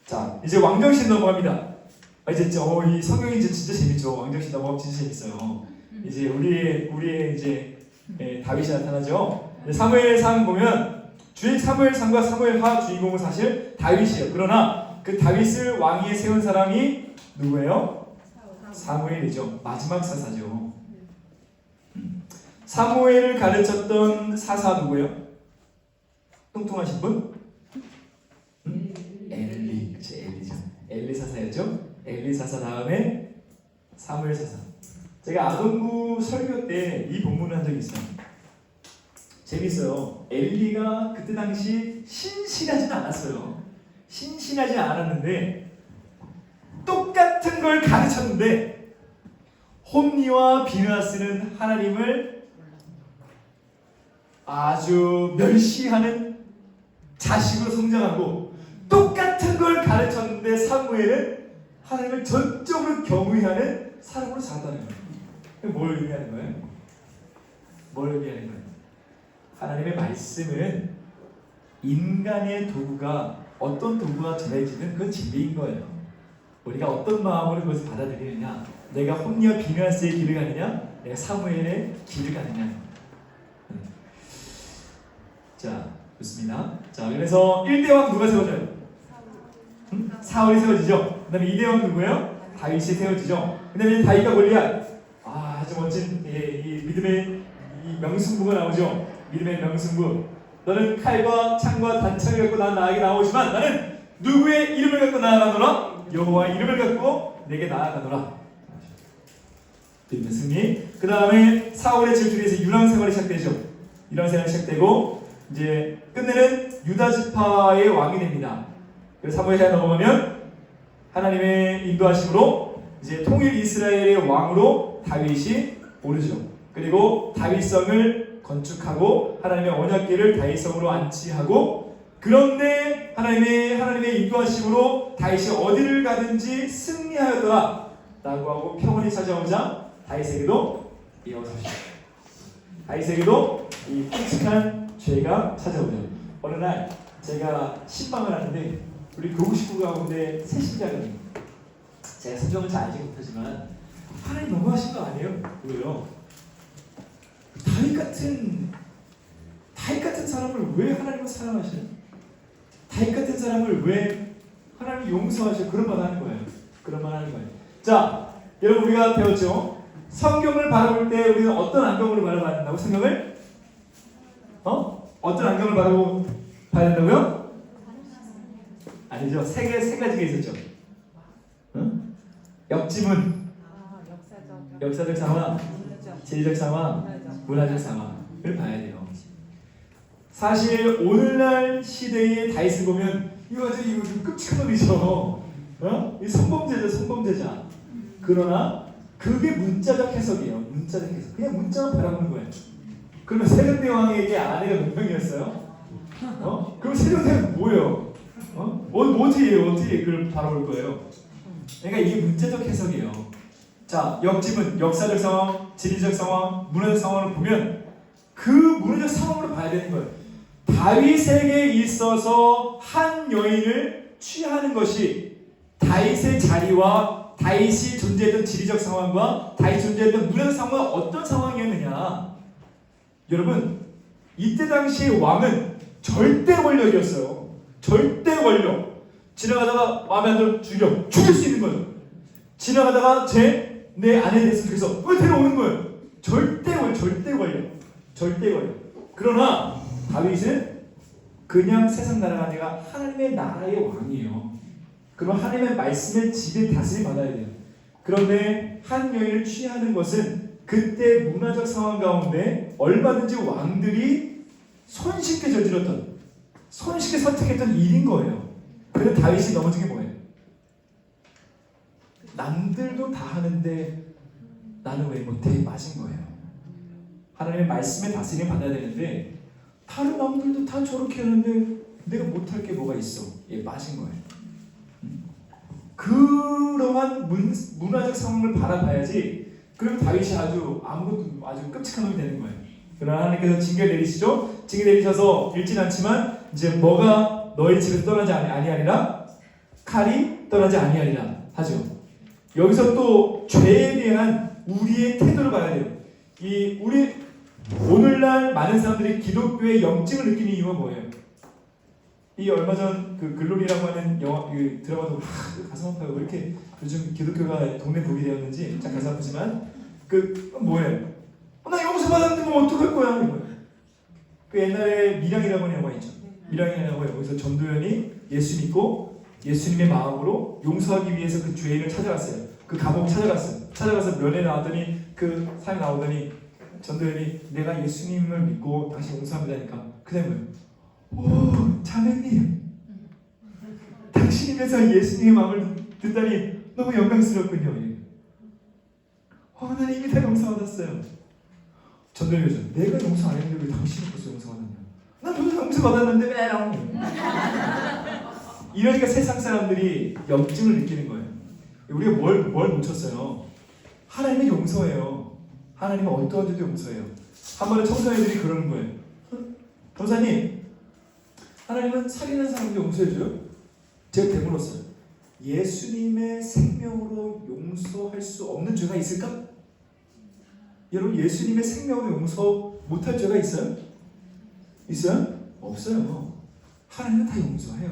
자, 이제 왕정신 넘어갑니다. 이제 이 성경이 이제 진짜 재밌죠. 왕정신 넘어가면 진짜 재밌어요. 이제 우리의 이제 다윗이 나타나죠. 사무엘상 보면 사무엘상과 사무엘하 주인공은 사실 다윗이에요. 그러나 그 다윗을 왕위에 세운 사람이 누구예요? 사무엘이죠. 마지막 사사죠. 사무엘을 가르쳤던 사사 누구예요? 뚱뚱하신 분? 엘리. 그치, 엘리죠. 엘리 사사였죠. 엘리 사사 다음에 사무엘 사사. 제가 아동부 설교 때 이 본문을 한 적이 있어요. 재밌어요. 엘리가 그때 당시 신실하진 않았어요. 신실하지 않았는데 똑같은 걸 가르쳤는데 홈리와 비느하스는 하나님을 아주 멸시하는 자식으로 성장하고 똑같은 걸 가르쳤는데 사무엘은 하나님을 전적으로 경외하는 사람으로 살았다는 거예요. 뭘 의미하는 거예요? 뭘 의미하는 거예요? 하나님의 말씀은 인간의 도구가 어떤 도구가 전해지는 그건 진리인 거예요. 우리가 어떤 마음으로 그것을 받아들이느냐, 내가 홈리와 비누아스의 길을 가느냐, 내가 사무엘의 길을 가느냐. 자, 좋습니다. 자, 그래서 1대 왕 누가 세워져요? 사울이 세워지죠. 그 다음에 2대 왕 누구예요? 다윗이 세워지죠. 그 다음에 다윗과 골리앗. 아주 멋진 이 믿음의 이 명승부가 나오죠. 믿음의 명승부. 너는 칼과 창과 단창을 갖고 나에게 나오지만 나는 누구의 이름을 갖고 나아가노라? 여호와의 이름을 갖고 내게 나아가노라. 믿음의 승리. 그 다음에 사울의 질투에서 유랑 생활이 시작되죠. 유랑 생활이 시작되고 이제 끝내는 유다 지파의 왕이 됩니다. 그래서 사무엘하 넘어가면 하나님의 인도하심으로 이제 통일 이스라엘의 왕으로 다윗이 오르죠. 그리고 다윗성을 건축하고 하나님의 언약궤를 다윗성으로 안치하고, 그런데 하나님의 인도하심으로 다윗이 어디를 가든지 승리하였더라 라고 하고 평온이 찾아오자 다윗에게도 다윗에게도 이 끔찍한 죄가 찾아오죠. 어느 날 제가 신방을 하는데 우리 교구 식구 가운데 새 신자거든요. 제가 사정을 잘 알지 못하지만 하나님 너무하신 거 아니에요? 왜요? 다윗 같은 사람을 왜 하나님은 사랑하시는? 다윗 같은 사람을 왜 하나님이 용서하시고 그런 말 하는 거예요. 그런 말 하는 거예요. 자, 여러분 우리가 배웠죠? 성경을 바라볼 때 우리는 어떤 안경으로 바라봐야 된다고? 성경을? 어떤 안경을 바라봐야 된다고요? 아니죠. 세 가지가 있었죠. 역지문, 역사적 상황, 지리적 상황, 문화적 상황을 봐야 돼요. 사실 오늘날 시대의 다윗을 보면 이거 좀 끔찍한 놈이죠. 이 성범죄자. 그러나 그게 문자적 해석이에요. 문자적 해석. 그냥 문자만 바라보는 거예요. 그러면 세종대왕에게 아내가 몇 명이었어요? 그럼 세종대왕은 뭐예요? 어떻게 그걸 바라볼 거예요? 그러니까 이게 문자적 해석이에요. 자, 역지문, 역사적 상황, 지리적 상황, 문화적 상황을 보면 그 문화적 상황으로 봐야 되는 거예요. 다윗에게 있어서 한 여인을 취하는 것이 다윗의 자리와 다윗이 존재했던 지리적 상황과 다윗이 존재했던 문화적 상황은 어떤 상황이었느냐. 여러분, 이때 당시의 왕은 절대 권력이었어요. 절대 권력. 지나가다가 마음에 안 들어 죽일 수 있는 거예요. 지나가다가 내 아내에 대해서 그래서 왜 데려오는 거예요? 절대 권력. 그러나 다윗은 그냥 세상 나라가 아니라 하나님의 나라의 왕이에요. 그럼 하나님의 말씀의 지배 다스림 받아야 돼요. 그런데 한 여인을 취하는 것은 그때 문화적 상황 가운데 얼마든지 왕들이 손쉽게 저질렀던, 손쉽게 선택했던 일인 거예요. 그래서 다윗이 넘어진 게 뭐예요? 남들도 다 하는데 나는 왜 못해? 빠진 거예요. 하나님의 말씀의 다스림 받아야 되는데 다른 왕들도 다 저렇게 하는데 내가 못할 게 뭐가 있어? 빠진 거예요. 그러한 문화적 상황을 바라봐야지. 그럼 다윗이 아주 끔찍한 놈이 되는 거예요. 그러나 하나님께서 징계 내리시죠. 징계 내리셔서 읽진 않지만 이제 뭐가 너희 집에서 떠나지 아니하리라, 칼이 떠나지 아니하리라 하죠. 여기서 또 죄에 대한 우리의 태도를 봐야 돼요. 우리 오늘날 많은 사람들이 기독교의 영증을 느끼는 이유가 뭐예요? 이 얼마 전 그 글로리라고 하는 영화 드라마도 가슴 아파요. 왜 이렇게 요즘 기독교가 동네 북이 되었는지 참 가슴 아프지만 뭐예요? 나 용서 받았는데 뭐 어떡할 거야? 이거예요. 그 옛날에 미량이라고 하는 영화 있죠. 미량이라는 영화, 여기서 전도연이 예수 믿고 예수님의 마음으로 용서하기 위해서 그 죄인을 찾아갔어요. 그 감옥 찾아가서 면회 나왔더니 그 사람이 나오더니 전도연이 내가 예수님을 믿고 당신 용서합니다니까. 그 다음에 오, 자매님, 당신이면서 예수님의 마음을 듣다니 너무 영광스럽군요. 나는 이미 다 용서받았어요. 전도연이 내가 용서 안 했는데 왜 당신이 벌써 용서받았냐? 난 벌써 용서받았는데 왜 나오냐? 이러니까 세상 사람들이 영증을 느끼는 거예요. 우리가 뭘 묻혔어요? 하나님의 용서예요. 하나님은 어떠한 죄도 용서해요. 한 번에 청소년들이 그러는 거예요. 전사님, 하나님은 살인한 사람도 용서해줘요? 제가 되물었어요. 예수님의 생명으로 용서할 수 없는 죄가 있을까? 여러분, 예수님의 생명으로 용서 못할 죄가 있어요? 있어요? 없어요. 하나님은 다 용서해요.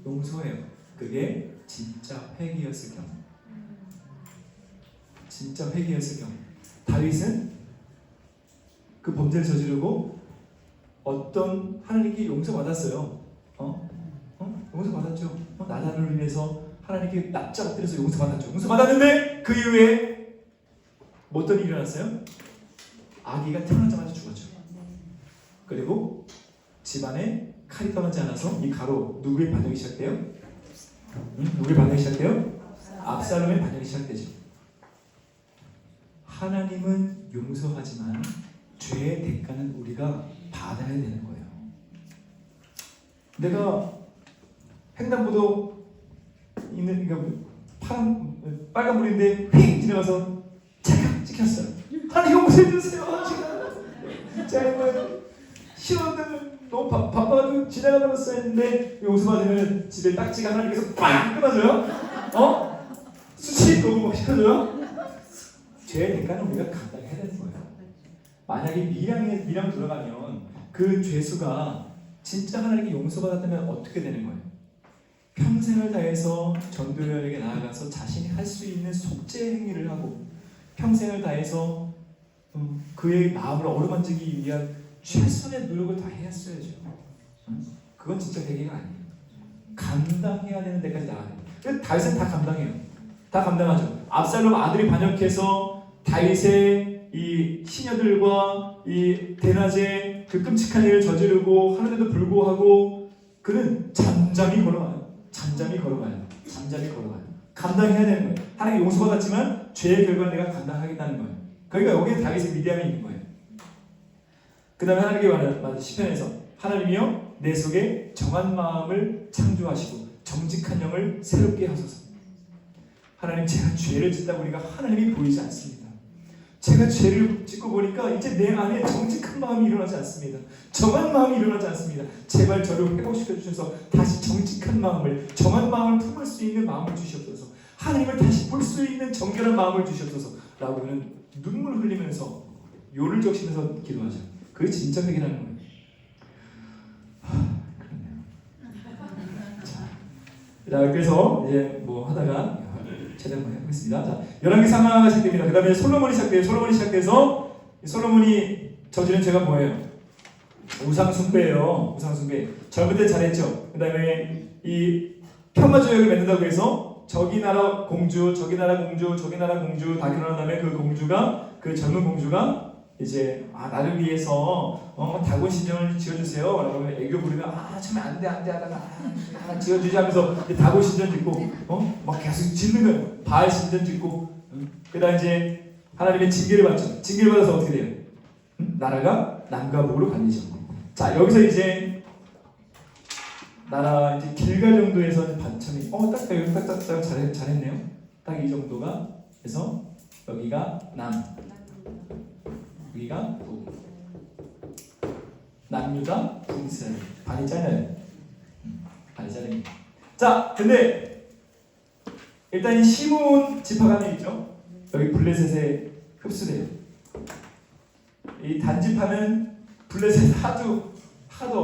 용서해요. 그게 진짜 회개였을 경우. 진짜 회개였을 경우. 다윗은 그 범죄를 저지르고 어떤 하나님께 용서받았어요. 용서받았죠. 나단으로 인해서 하나님께 납작 엎드려서 용서받았죠. 용서받았는데 그 이후에 뭐 어떤 일이 일어났어요? 아기가 태어나자마자 죽었죠. 그리고 집안에 칼이 떠나지 않아서 이 가로 누구의 반역이 시작돼요? 누구의 반역이 시작돼요? 압살롬의 반역이 시작되죠. 하나님은 용서하지만 죄의 대가는 우리가 받아야 되는 거예요. 내가 횡단보도 있는 빨간불인데 휙 지나가서 잠깐 찍혔어요. 하나님 용서해 주세요. 제가 신호등 너무 바빠가지고 지나가면서 했는데 용서받으면 집에 딱지가 하나님께서 빵 끊어줘요. 수치 너무 막 시켜줘요. 죄의 대가는 우리가 감당해야 되는 거예요. 만약에 미랑 들어가면 그 죄수가 진짜 하나님께 용서받았다면 어떻게 되는 거예요? 평생을 다해서 전도연에게 나아가서 자신이 할 수 있는 속죄 행위를 하고 평생을 다해서 그의 마음을 어루만지기 위한 최선의 노력을 다 했어야죠. 그건 진짜 회개가 아니에요. 감당해야 되는 데까지 나가야 돼요. 다윗은 다 감당해요. 다 감당하죠. 압살롬 아들이 반역해서 다윗의 이 시녀들과 이 대낮에 그 끔찍한 일을 저지르고 하는데도 불구하고 그는 잠잠히 걸어가요. 감당해야 되는 거예요. 하나님 용서받았지만 죄의 결과를 내가 감당하겠다는 거예요. 그러니까 여기에 다윗의 위대함이 있는 거예요. 그 다음에 하나님께 말하는 시편에서 하나님이여 내 속에 정한 마음을 창조하시고 정직한 영을 새롭게 하소서. 하나님, 제가 죄를 짓다 보니까 하나님이 보이지 않습니다. 제가 죄를 짓고 보니까 이제 내 안에 정직한 마음이 일어나지 않습니다. 정한 마음이 일어나지 않습니다. 제발 저를 회복시켜 주셔서 다시 정직한 마음을, 정한 마음을 품을 수 있는 마음을 주시옵소서. 하나님을 다시 볼 수 있는 정결한 마음을 주시옵소서 라고 그는 눈물 흘리면서 요를 적시면서 기도하죠. 그게 진짜 회개라는 거예요. 그렇네요. 자, 그래서 이제 뭐 하다가 최대한 한번 해보겠습니다. 자, 열왕기 상하가 시작됩니다. 그 다음에 솔로몬이 시작돼요. 솔로몬이 시작돼서 솔로몬이 저지른 죄가 뭐예요? 우상숭배예요. 우상숭배. 젊을 때 잘했죠. 그 다음에 이 평화조약을 맺는다고 해서 저기 나라 공주, 저기 나라 공주, 저기 나라 공주 다 결혼한 다음에 그 공주가, 그 젊은 공주가 이제 나를 위해서 다곤 신전을 지어주세요 라고 하면 애교 부리면 참 안돼 하다가 하나 지어주지 하면서 다곤 신전 짓고 막 계속 짓는 거예요. 바알 신전 짓고 그 다음 이제 하나님의 징계를 받죠. 징계를 받아서 어떻게 돼요? 나라가 남과 북으로 갈리죠. 자, 여기서 이제 나라 이제 길갈 정도에서 반참이 딱 잘했네요. 딱 이 정도가. 그래서 여기가 남, 여기가 북. 남유다, 북이스라엘. 반이 잘려요. 반이 잘립니다. 자, 근데 일단 이 시몬 지파가 있죠. 여기 블레셋에 흡수돼요. 이 단지파는 블레셋 하도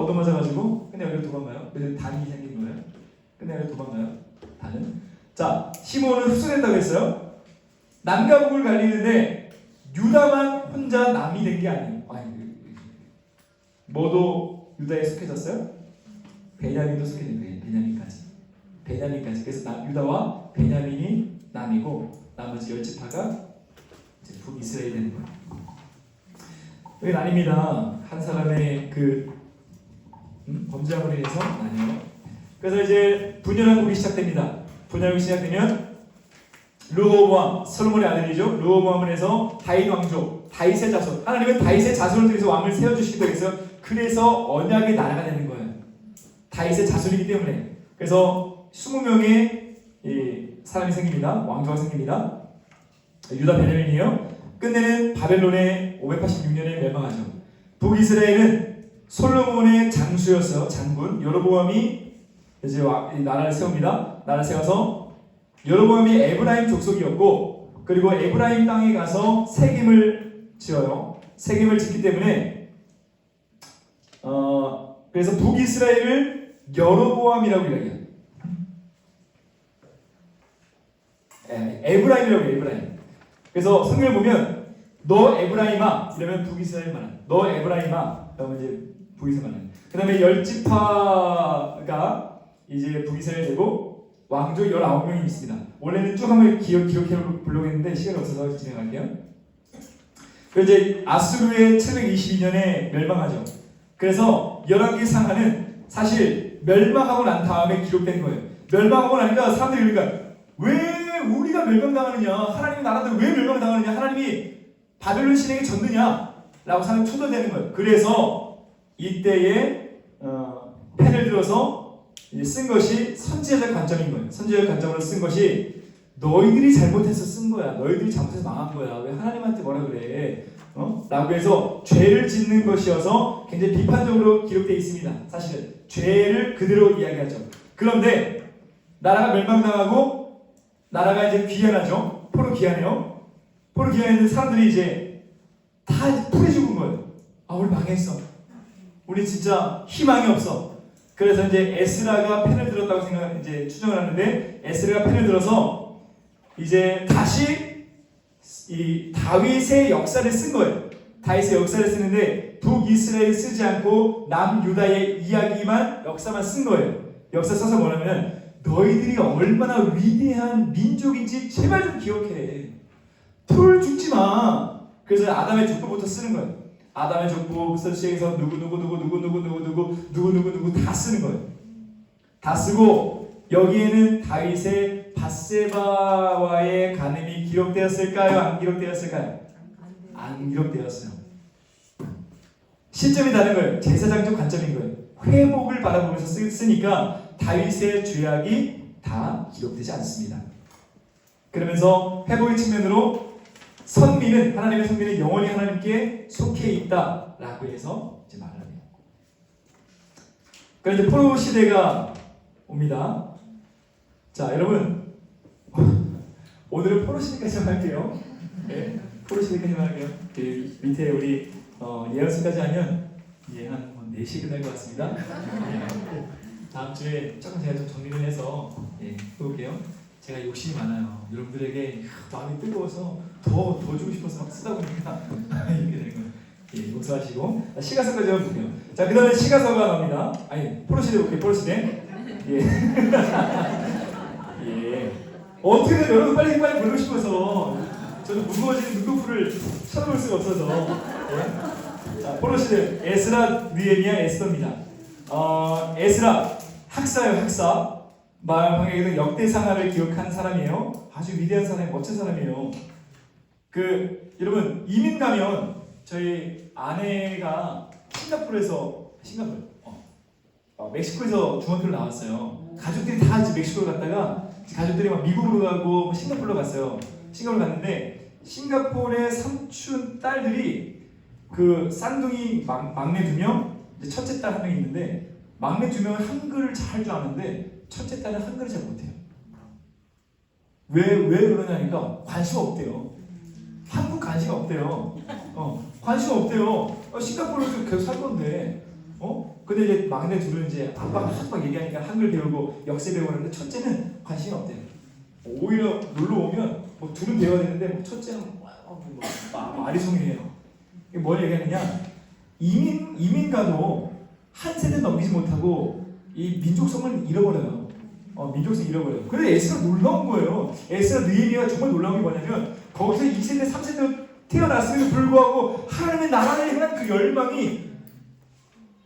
얻어맞아가지고 근데 여기로 도망가요. 그래서 단이 생긴 거예요. 근데 여기로 도망가요. 단은. 자, 시몬은 흡수된다고 했어요. 남과 북을 갈리는데 유다만 혼자 남이 된 게 아니에요. 뭐도 유다에 속해졌어요? 베냐민도 속해진 거예요. 베냐민까지. 그래서 유다와 베냐민이 남이고 나머지 10지파가 이제 북이스라엘이 되는 거예요. 여기 나뉩니다. 한 사람의 그 범죄함으로 인해서 나뉘어요. 그래서 이제 분열왕국이 시작됩니다. 분열왕국이 시작되면 르호보암, 솔로몬의 아들이죠. 르호보암을 해서 다윗 왕조, 다윗의 자손. 하나님은 다윗의 자손을 통해서 왕을 세워주시기도 했어요. 그래서 언약의 나라가 되는 거예요. 다윗의 자손이기 때문에. 그래서 20명의 사람이 생깁니다. 왕조가 생깁니다. 유다 베냐민이에요. 끝내는 바벨론의 586년에 멸망하죠. 북이스라엘은 솔로몬의 장수였어요. 장군. 여로보암이 이제 나라를 세웁니다. 나라를 세워서 여로보암이 에브라임 족속이었고, 그리고 에브라임 땅에 가서 세겜을 지어요. 세겜을 짓기 때문에 그래서 북이스라엘을 여로보암이라고 이야기해요. 에브라임이라고 해요. 에브라임. 그래서 성경을 보면 너 에브라임아 이러면 북이스라엘 말하는, 너 에브라임아 그러면 이제 북이스라엘 말하는. 그 다음에 10지파가 이제 북이스라엘 되고 왕조 19명이 있습니다. 원래는 쭉 한번 기억해 보려고 했는데 시간이 없어서 진행할게요. 그리고 이제 아수르의 722년에 멸망하죠. 그래서 열왕기 상하는 사실 멸망하고 난 다음에 기록된 거예요. 멸망하고 나니까 사람들이 그러니까 왜 우리가 멸망당하느냐, 하나님의 나라들 왜 멸망당하느냐, 하나님이 바벨론 신에게 졌느냐 라고 사람이 초대되는 거예요. 그래서 이때에 펜을 들어서 이제 쓴 것이 선지자적 관점인 거예요. 선지자적 관점으로 쓴 것이 너희들이 잘못해서 쓴 거야, 너희들이 잘못해서 망한 거야, 왜 하나님한테 뭐라 그래, 라고 해서 죄를 짓는 것이어서 굉장히 비판적으로 기록되어 있습니다. 사실은 죄를 그대로 이야기하죠. 그런데 나라가 멸망당하고 나라가 이제 귀환하죠. 포로 귀환해요. 포로 귀환했는데 사람들이 이제 다 풀이 죽은 거예요. 아, 우리 망했어. 우리 진짜 희망이 없어. 그래서 이제 에스라가 펜을 들었다고 이제 추정을 하는데, 에스라가 펜을 들어서 이제 다시 이 다윗의 역사를 쓴 거예요. 다윗의 역사를 쓰는데 북이스라엘 쓰지 않고 남유다의 이야기만, 역사만 쓴 거예요. 역사 써서 뭐냐면 너희들이 얼마나 위대한 민족인지 제발 좀 기억해. 풀 죽지 마. 그래서 아담의 족보부터 쓰는 거예요. 아담의 족보부터 시작해서 누구 다 쓰는 거예요. 다 쓰고 여기에는 다윗의 밧세바와의 간음이 기록되었을까요? 안 기록되었을까요? 안 기록되었어요. 시점이 다른 거예요. 제사장적 관점인 거예요. 회복을 바라보면서 쓰니까 다윗의 죄악이 다 기록되지 않습니다. 그러면서 회복의 측면으로 선민은, 하나님의 선민은 영원히 하나님께 속해 있다라고 해서 이제 말을 합니다. 그런데 포로 시대가 옵니다. 자, 여러분 오늘은 포로 시대까지만 할게요. 네, 포로 시대까지만 할게요. 그 밑에 우리 예언서까지 하면 이제 한 4시 끝날 것 같습니다. 다음 주에 조금 제가 좀 정리를 해서 해볼게요. 제가 욕심이 많아요. 여러분들에게 마음이 뜨거워서 더 주고 싶어서 막 쓰다 보니까 이렇게 되는 거예요. 용서하시고 시가서까지 한번 볼게요. 자, 그 다음에 시가서가 나옵니다. 아니, 포로시대 볼게요. 포로시대. 어떻게든 여러분 빨리 보고 싶어서 저는 무거워지는 눈꺼풀을 쳐다볼 수가 없어서. 자, 포로시대 에스라, 느헤미야, 에스더입니다. 에스라 학사예요. 학사. 마을 황해에서 역대상하를 기록한 사람이에요. 아주 위대한 사람이, 멋진 사람이에요. 여러분 이민 가면 저희 아내가 멕시코에서 중학교를 나왔어요. 가족들이 다 이제 멕시코를 갔다가 가족들이 막 미국으로 가고 싱가포르로 갔어요. 싱가포르 갔는데 싱가포르의 삼촌 딸들이 그 쌍둥이 막내 2명, 첫째 딸 1명 있는데 막내 2명은 한글을 잘 줄 아는데 첫째 딸은 한글을 잘 못해요. 왜 그러냐니까 관심 없대요. 한국 관심 없대요. 관심 없대요. 싱가포르에서 계속 살 건데. 근데 이제 막내 둘은 이제 아빠가 막 얘기하니까 한글 배우고 역사 배우고 하는데 첫째는 관심이 없대요. 오히려 놀러 오면 뭐 둘은 배워야 되는데 첫째는 아리송이에요. 이게 뭘 얘기하느냐? 이민 가도 한 세대 넘기지 못하고 이 민족성을 잃어버려요. 민족성 잃어버려요. 그런데 에스라 놀라운 거예요. 에스라 느헤미야가 정말 놀라운 게 뭐냐면 거기서 2세대, 3세대 태어났음에도 불구하고 하나님의 나라를 향한 그 열망이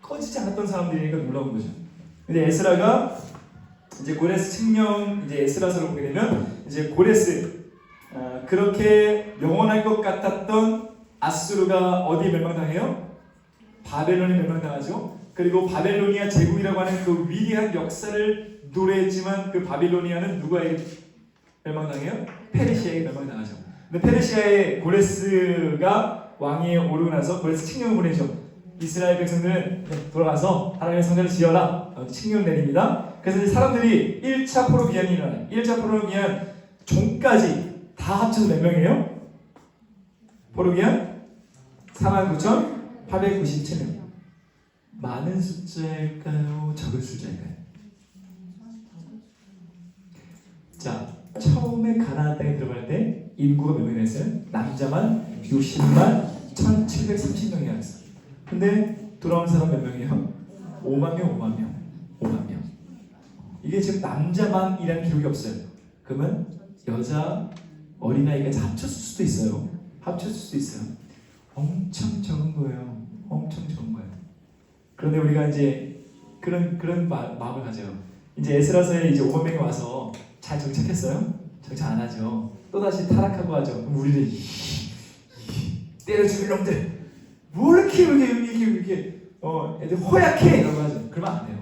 꺼지지 않았던 사람들이니까 놀라운 거죠. 근데 에스라가 이제 고레스 측명, 이제 에스라서를 보게 되면 이제 고레스, 그렇게 영원할 것 같았던 아수르가 어디에 멸망당해요? 바벨론에 멸망당하죠. 그리고 바벨로니아 제국이라고 하는 그 위대한 역사를 노래했지만 그 바빌로니아는 누구에게 멸망당해요? 페르시아에게 멸망당하죠. 근데 페르시아의 고레스가 왕위에 오르고 나서 고레스 칙령을 보내죠. 이스라엘 백성들은 돌아가서 하나님의 성전을 지어라. 칙령 내립니다. 그래서 이제 사람들이 1차 포로 기한이 일어나요. 1차 포로 기한 종까지 다 합쳐서 몇 명이에요? 포로 기한 49,897명. 많은 숫자일까요? 적은 숫자일까요? 자, 처음에 가나안 땅에 들어갈 때 인구가 몇 명이었어요? 남자만 60만 1,730명이었어요. 근데 돌아온 사람 몇 명이에요? 5만 명. 이게 지금 남자만이라는 기록이 없어요. 그러면 여자, 어린아이까지 합쳤을 수도 있어요. 엄청 적은 거예요. 그런데 우리가 이제 그런 마음을 가져요. 이제 에스라서에 이제 5만 명이 와서 잘 정착했어요? 정착 안 하죠. 또다시 타락하고 하죠. 그럼 우리는 때려 죽일 놈들 뭐 이렇게 애들 허약해 이러고 하죠. 그러면 안 돼요.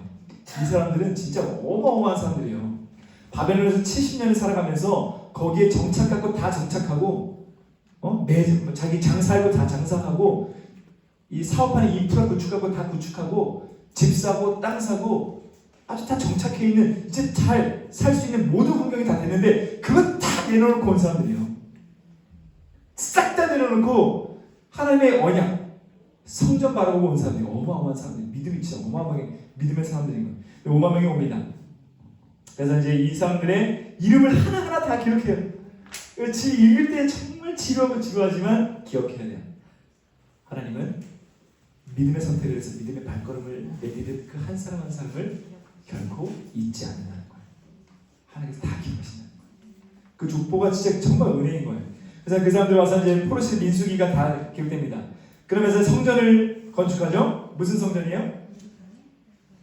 이 사람들은 진짜 어마어마한 사람들이에요. 바벨론에서 70년을 살아가면서 거기에 정착하고 다 정착하고 자기 장사하고 다 장사하고 이 사업하는 인프라 구축하고 다 구축하고 집 사고 땅 사고 아주 다 정착해 있는 이제 잘 살 수 있는 모든 환경이 다 됐는데 그거 다 내려놓고 온 사람들이에요. 싹 다 내려놓고 하나님의 언약 성전 바라보고 온 사람들이 어마어마한 사람들, 믿음이 진짜 어마어마하게 믿음의 사람들인 거예요. 5만 명이 옵니다. 그래서 이제 이 사람들의 이름을 하나하나 다 기록해요. 그렇지, 읽을 때 정말 지루하고 지루하지만 기억해야 돼요. 하나님은 믿음의 선택을 해서 믿음의 발걸음을 내디딜 그 한 사람 한 사람을 결코 잊지 않는다는 거예요. 하나님께서 다 기억하신다는 거예요. 그 족보가 진짜 정말 은혜인 거예요. 그래서 그 사람들 와서 이제 포르시 민수기가 다 기록됩니다. 그러면서 성전을 건축하죠. 무슨 성전이에요?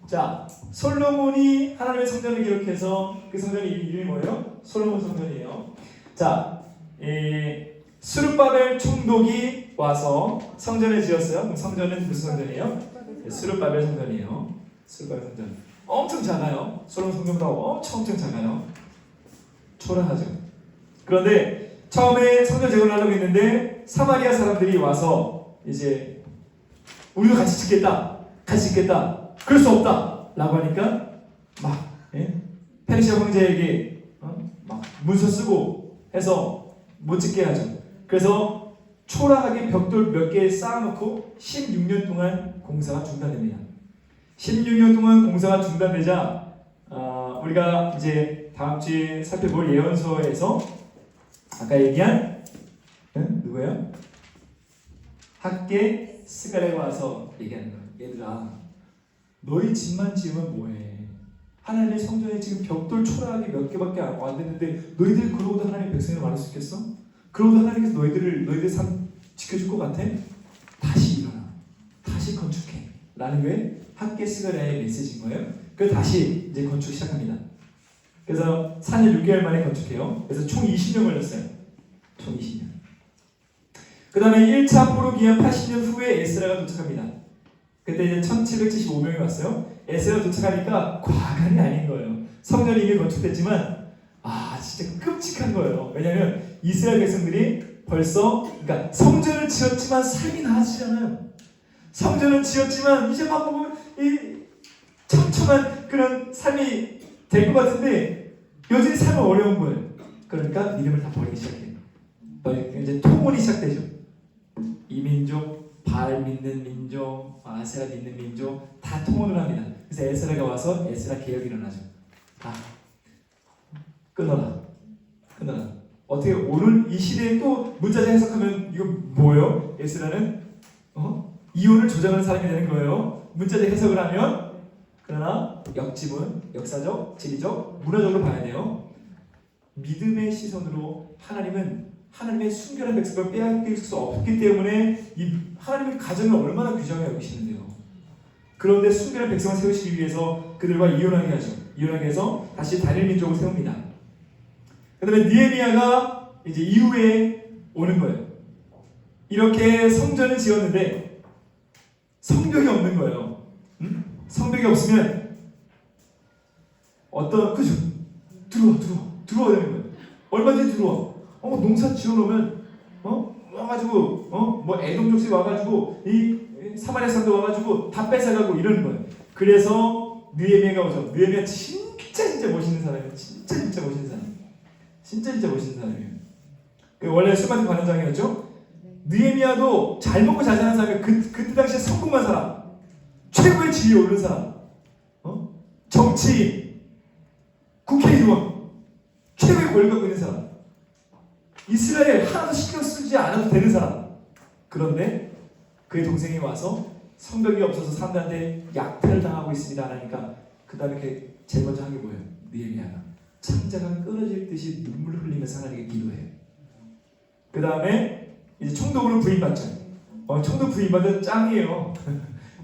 자, 솔로몬이 하나님의 성전을 기록해서 그 성전의 이름이 뭐예요? 솔로몬 성전이에요. 자, 스룹바벨 총독이 와서 성전을 지었어요. 그럼 성전은 무슨 성전이에요? 스룹바벨 성전이에요. 스룹바벨 성전. 엄청 작아요. 솔로몬 성전보다 엄청 작아요. 초라하죠. 그런데 처음에 성전 재건을 하려고 했는데 사마리아 사람들이 와서 이제 우리도 같이 짓겠다. 그럴 수 없다 라고 하니까 막 페르시아 황제에게 막 문서 쓰고 해서 못 짓게 하죠. 그래서 초라하게 벽돌 몇 개 쌓아놓고 16년 동안 공사가 중단됩니다. 16년 동안 공사가 중단되자 우리가 이제 다음 주에 살펴볼 예언서에서 아까 얘기한 누구예요? 학계 스가랴가 와서 얘기하는 거예요. 얘들아, 너희 집만 지으면 뭐해? 하나님의 성전에 지금 벽돌 초라하게 몇 개밖에 안 됐는데 너희들 그러고도 하나님의 백성을 말할 수 있겠어? 그러고도 하나님께서 너희들 삶 지켜줄 것 같아? 다시 일어나, 다시 건축해 라는 게 학계 스가랴의 메시지인 거예요. 그래서 다시 이제 건축 시작합니다. 그래서 4년 6개월 만에 건축해요. 그래서 총 20년 걸렸어요. 총 20년. 그 다음에 1차 포로 기한 80년 후에 에스라가 도착합니다. 그때 이제 1775명이 왔어요. 에스라 도착하니까 과간이 아닌 거예요. 성전이 이미 건축됐지만 진짜 끔찍한 거예요. 왜냐하면 이스라엘 백성들이 벌써 그러니까 성전을 지었지만 삶이 나아지잖아요. 성전을 지었지만 이제 막 보면 이 촘촘한 그런 삶이 될 것 같은데 여전히 삶은 어려운 거예요. 그러니까 믿음을 다 버리기 시작해요. 이제 통혼이 시작되죠. 이 민족, 바알 믿는 민족, 아세라 믿는 민족 다 통혼을 합니다. 그래서 에스라가 와서 에스라 개혁이 일어나죠. 끊어라. 어떻게 오늘 이 시대에 또 문자적 해석하면 이거 뭐예요? 에스라는 이혼을 조장하는 사람이 되는 거예요. 문자적 해석을 하면. 그러나 역지문, 역사적, 지리적, 문화적으로 봐야 돼요. 믿음의 시선으로 하나님은 하나님의 순결한 백성을 빼앗길 수 없기 때문에 이 하나님의 가정을 얼마나 귀중하게 여기시는데요. 그런데 순결한 백성을 세우시기 위해서 그들과 이혼하게 하죠. 이혼하게 해서 다시 단일 민족을 세웁니다. 그 다음에 느헤미야가 이제 이후에 오는 거예요. 이렇게 성전을 지었는데 성벽이 없는 거예요. 성벽이 없으면 그죠? 들어와 되는 거예요. 얼마든지 들어와. 농사 지어놓으면 와가지고 뭐 에돔 족속이 와가지고 이 사마리아 사람도 와가지고 다 뺏어가고 이러는 거예요. 그래서 느헤미야가 오죠. 느헤미야 진짜 멋있는 사람이에요. 진짜 멋있는 사람. 진짜 멋있는 사람이에요. 원래 술 마시는 관원장이었죠. 느헤미야도 잘 먹고 잘 사는 사람이 그때 당시에 성공한 사람, 최고의 지위에 오른 사람, 정치인, 국회의원, 최고의 권력을 갖고 있는 사람, 이스라엘 하나도 신경 쓰지 않아도 되는 사람. 그런데 그의 동생이 와서 성벽이 없어서 사람들한테 약탈을 당하고 있습니다 하니까 그 다음에 제일 먼저 한 게 뭐예요? 느헤미야가 창자가 끊어질 듯이 눈물을 흘리면서 하나님께 기도해요. 그 다음에 이제 총독으로 부임받죠. 총독 부임받은 짱이에요.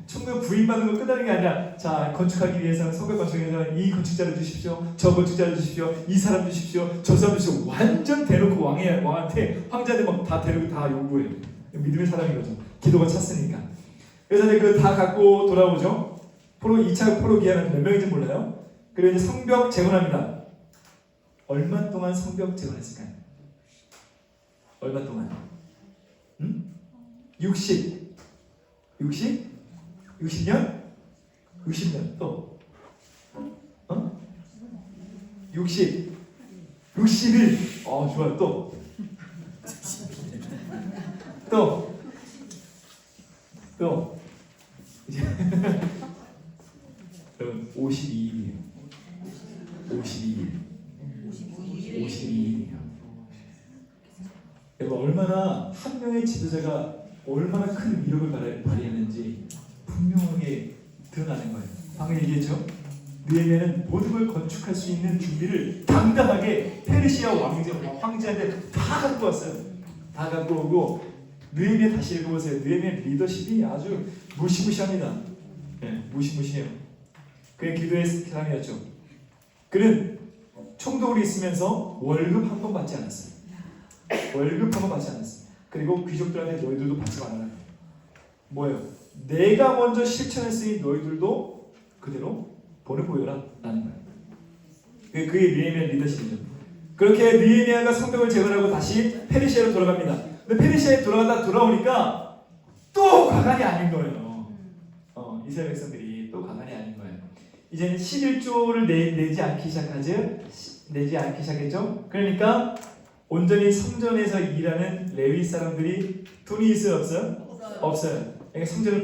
총독 부임받은 거 끝나는 게 아니라, 자, 건축하기 위해서는, 성벽 건축하기 위해서는 이 건축자를 주십시오, 저 건축자를 주십시오, 이 사람 주십시오, 저 사람 주십시오. 완전 대놓고 왕한테 황자들 막 다 데리고 다 요구해요. 믿음의 사람인 거죠. 기도가 찼으니까. 그래서 이제 그 다 갖고 돌아오죠. 2차 포로 기한은 몇 명인지 몰라요. 그리고 이제 성벽 재건합니다. 얼마 동안 성벽 재건했을까요? 얼마 동안? 60년? 60년 또 61 좋아요. 또 이제 여러분 52일이에요. 52일이에요. 여러분 얼마나 한 명의 지도자가 얼마나 큰 위력을 발휘했는지 분명하게 드러나는 거예요. 방금 얘기했죠? 느헤미야는 모든 걸 건축할 수 있는 준비를 당당하게 페르시아 황제한테 다 갖고 왔어요. 다 갖고 오고, 느헤미야 다시 읽어보세요. 느헤미야 리더십이 아주 무시무시합니다. 무시무시해요. 그의 기도의 사람이었죠. 그는 총독으로 있으면서 월급 한 번 받지 않았어요. 그리고 귀족들한테 너희들도 받지 말아라. 뭐예요? 내가 먼저 실천했으니 너희들도 그대로 본을 보여라 라는 거예요. 그게 느헤미야 리더십이죠. 그렇게 느헤미야가 성벽을 재건하고 다시 페르시아로 돌아갑니다. 근데 페르시아에 돌아오니까 또 가관이 아닌 거예요. 이스라엘 백성들이 또 가관이 아닌 거예요. 이제는 11조를 내지 않기 시작했죠. 그러니까 온전히 성전에서 일하는 레위 사람들이 돈이 있어요, 없어요? 없어요. 그러니까 성전을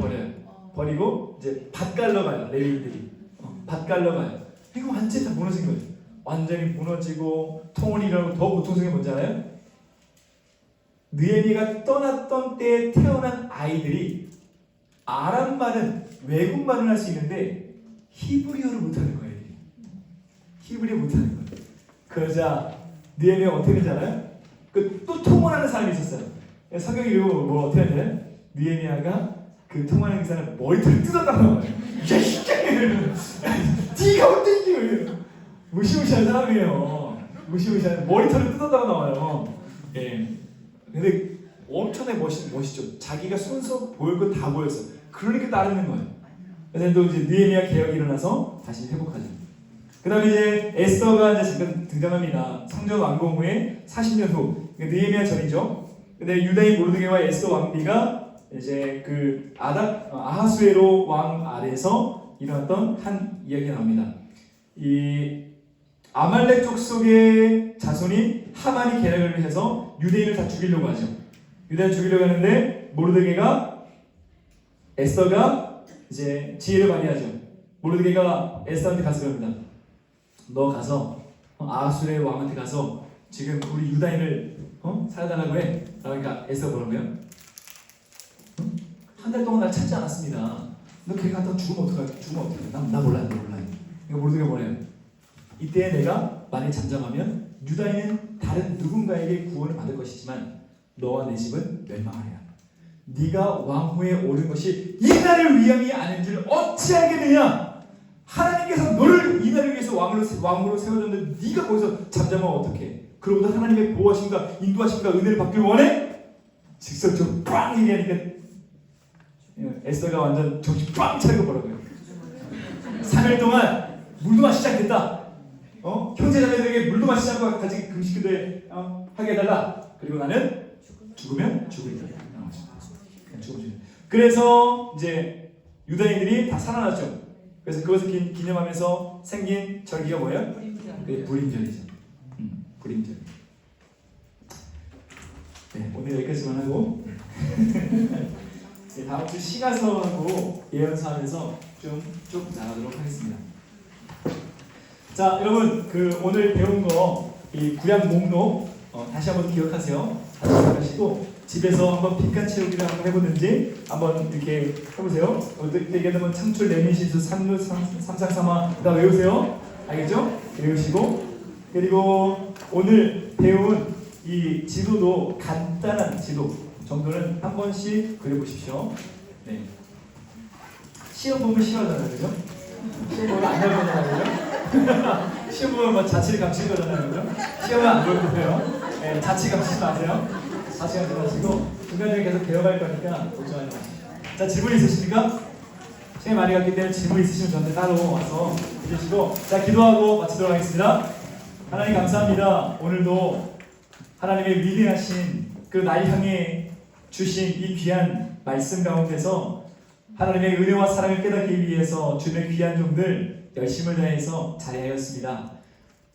버리고 이제 밭 갈러 가요. 레위인들이 밭 갈러 가요. 이거 완전히 다 무너진 거예요. 완전히 무너지고 통을 일하고 더 고통스러운 게 뭔지 알아요? 느헤미야가 떠났던 때에 태어난 아이들이 아람말은 외국말을 할 수 있는데 히브리어를 못하는 거예요. 히브리어 못하는 거예요. 그러자 느헤미야가 어떻게 되지 않아요? 또 통원하는 사람이 있었어요. 성경이 이러고 뭐 어떻게 하냐? 느헤미야가 그 통원하는 그 사람 머리털을 뜯었다고 말해요. 야, 네가 어떻게 무시무시한 사람이에요. 무시무시한 머리털을 뜯었다고 나와요. 근데 엄청나게 멋있죠. 자기가 순서 보일 거 다 보였어. 그러니까 따르는 거예요. 그래서 또 이제 느헤미야 개혁이 일어나서 다시 회복하죠. 그 다음에 이제 에스더가 이제 잠깐 등장합니다. 성전 완공 후에 40년 후. 느헤미야 전이죠. 근데 유다인 모르드게와 에스더 왕비가 이제 그 아하수에로 왕 아래에서 일어났던 한 이야기가 나옵니다. 이 아말렉 족속의 자손인 하만이 계략을 해서 유대인을 다 죽이려고 하죠. 유대인을 죽이려고 하는데 에스더가 이제 지혜를 발휘하죠. 모르드게가 에스더한테 가서 그럽니다. 너 가서 아하수의 왕한테 가서 지금 우리 유다인을 살아달라고 해. 그러니까 에스더가 뭐라고요? 한 달 동안 날 찾지 않았습니다. 너 걔 갔다 죽으면 어떡해? 나 몰라. 그러니까 모르드게가 뭐래요? 이때 내가 만약 잠잠하면 유다인은 다른 누군가에게 구원을 받을 것이지만 너와 내 집은 멸망하리라. 네가 왕후에 오른 것이 이 나라를 위함이 아닌 줄 어찌 알겠느냐? 하나님께서 너를 이 나라를 위해서 왕으로 세워줬는데 네가 거기서 잠잠하면 어떡해? 그러고도 하나님의 보호하심과 인도하심과 은혜를 받길 원해? 직접적으로 빵 얘기하니까 에스더가 완전 정신 빵 차리고 뭐라고요? 3일 동안 물도 마시지 않겠다. 형제자매들에게 물도 마시지 않고 같이 금식기도에 하게 해달라. 그리고 나는 죽으면 죽으리라. 그래서 이제 유다인들이 다 살아났죠. 그래서 그것을 기념하면서 생긴 절기가 뭐예요? 불임절이죠. 불임절. 네, 오늘 여기까지만 하고 네, 다음 주 시가서하고 예언서하면서 쭉 나가도록 하겠습니다. 자, 여러분 오늘 배운 거 이 구약 목록 다시 한번 기억하세요. 다시 기억하시고 집에서 한번 빈칸 채우기를 한번 해보든지 한번 이렇게 해보세요. 어떻게 되면 창출 내민신수 삼루 삼상삼화 다 외우세요. 알겠죠? 외우시고 그리고 오늘 배운 이 지도도 간단한 지도 정도는 한 번씩 그려보십시오. 네. 시험 보면 싫어하잖아요, 그죠? 시험 보면 안 할 거잖아요, 그죠? 시험 보면 뭐 자취를 감출 거잖아요, 그죠? 시험은 안 볼 거예요. 네, 자취 감추지 마세요. 자취 감추지 마시고 중간중간 계속 배워갈 거니까 걱정하지 마시고. 자, 질문 있으십니까? 시간이 많이 갔기 때문에 질문 있으시면 저한테 따로 와서 해주시고 자, 기도하고 마치도록 하겠습니다. 하나님 감사합니다. 오늘도 하나님의 위대하신 그 날 향해 주신 이 귀한 말씀 가운데서 하나님의 은혜와 사랑을 깨닫기 위해서 주님의 귀한 종들 열심을 다해서 잘하였습니다.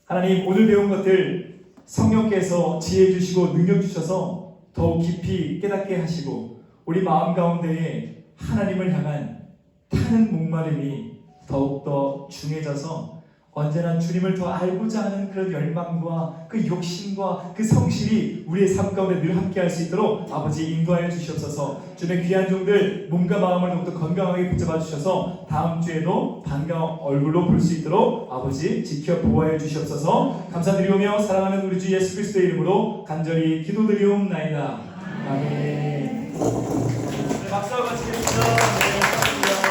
하나님 오늘 배운 것들 성령께서 지혜 주시고 능력 주셔서 더욱 깊이 깨닫게 하시고 우리 마음 가운데에 하나님을 향한 타는 목마름이 더욱더 중해져서 언제나 주님을 더 알고자 하는 그런 열망과 그 욕심과 그 성실이 우리의 삶 가운데 늘 함께 할 수 있도록 아버지 인도하여 주시옵소서. 주님의 귀한 종들 몸과 마음을 더욱더 건강하게 붙잡아 주셔서 다음 주에도 반가운 얼굴로 볼 수 있도록 아버지 지켜 보호하여 주시옵소서. 감사드리오며 사랑하는 우리 주 예수 그리스도의 이름으로 간절히 기도드리옵나이다. 아멘. 네, 박수와 마치겠습니다. 네, 감사합니다.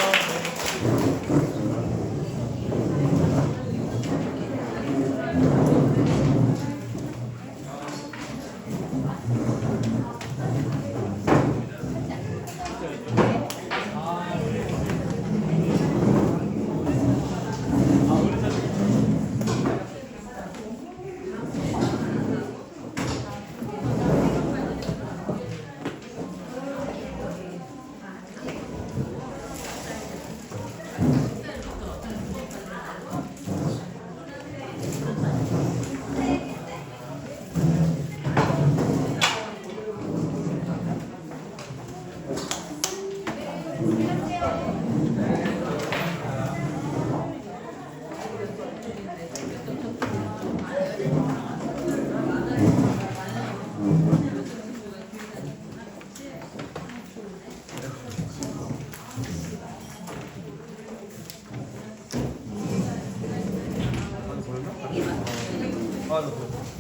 맞아.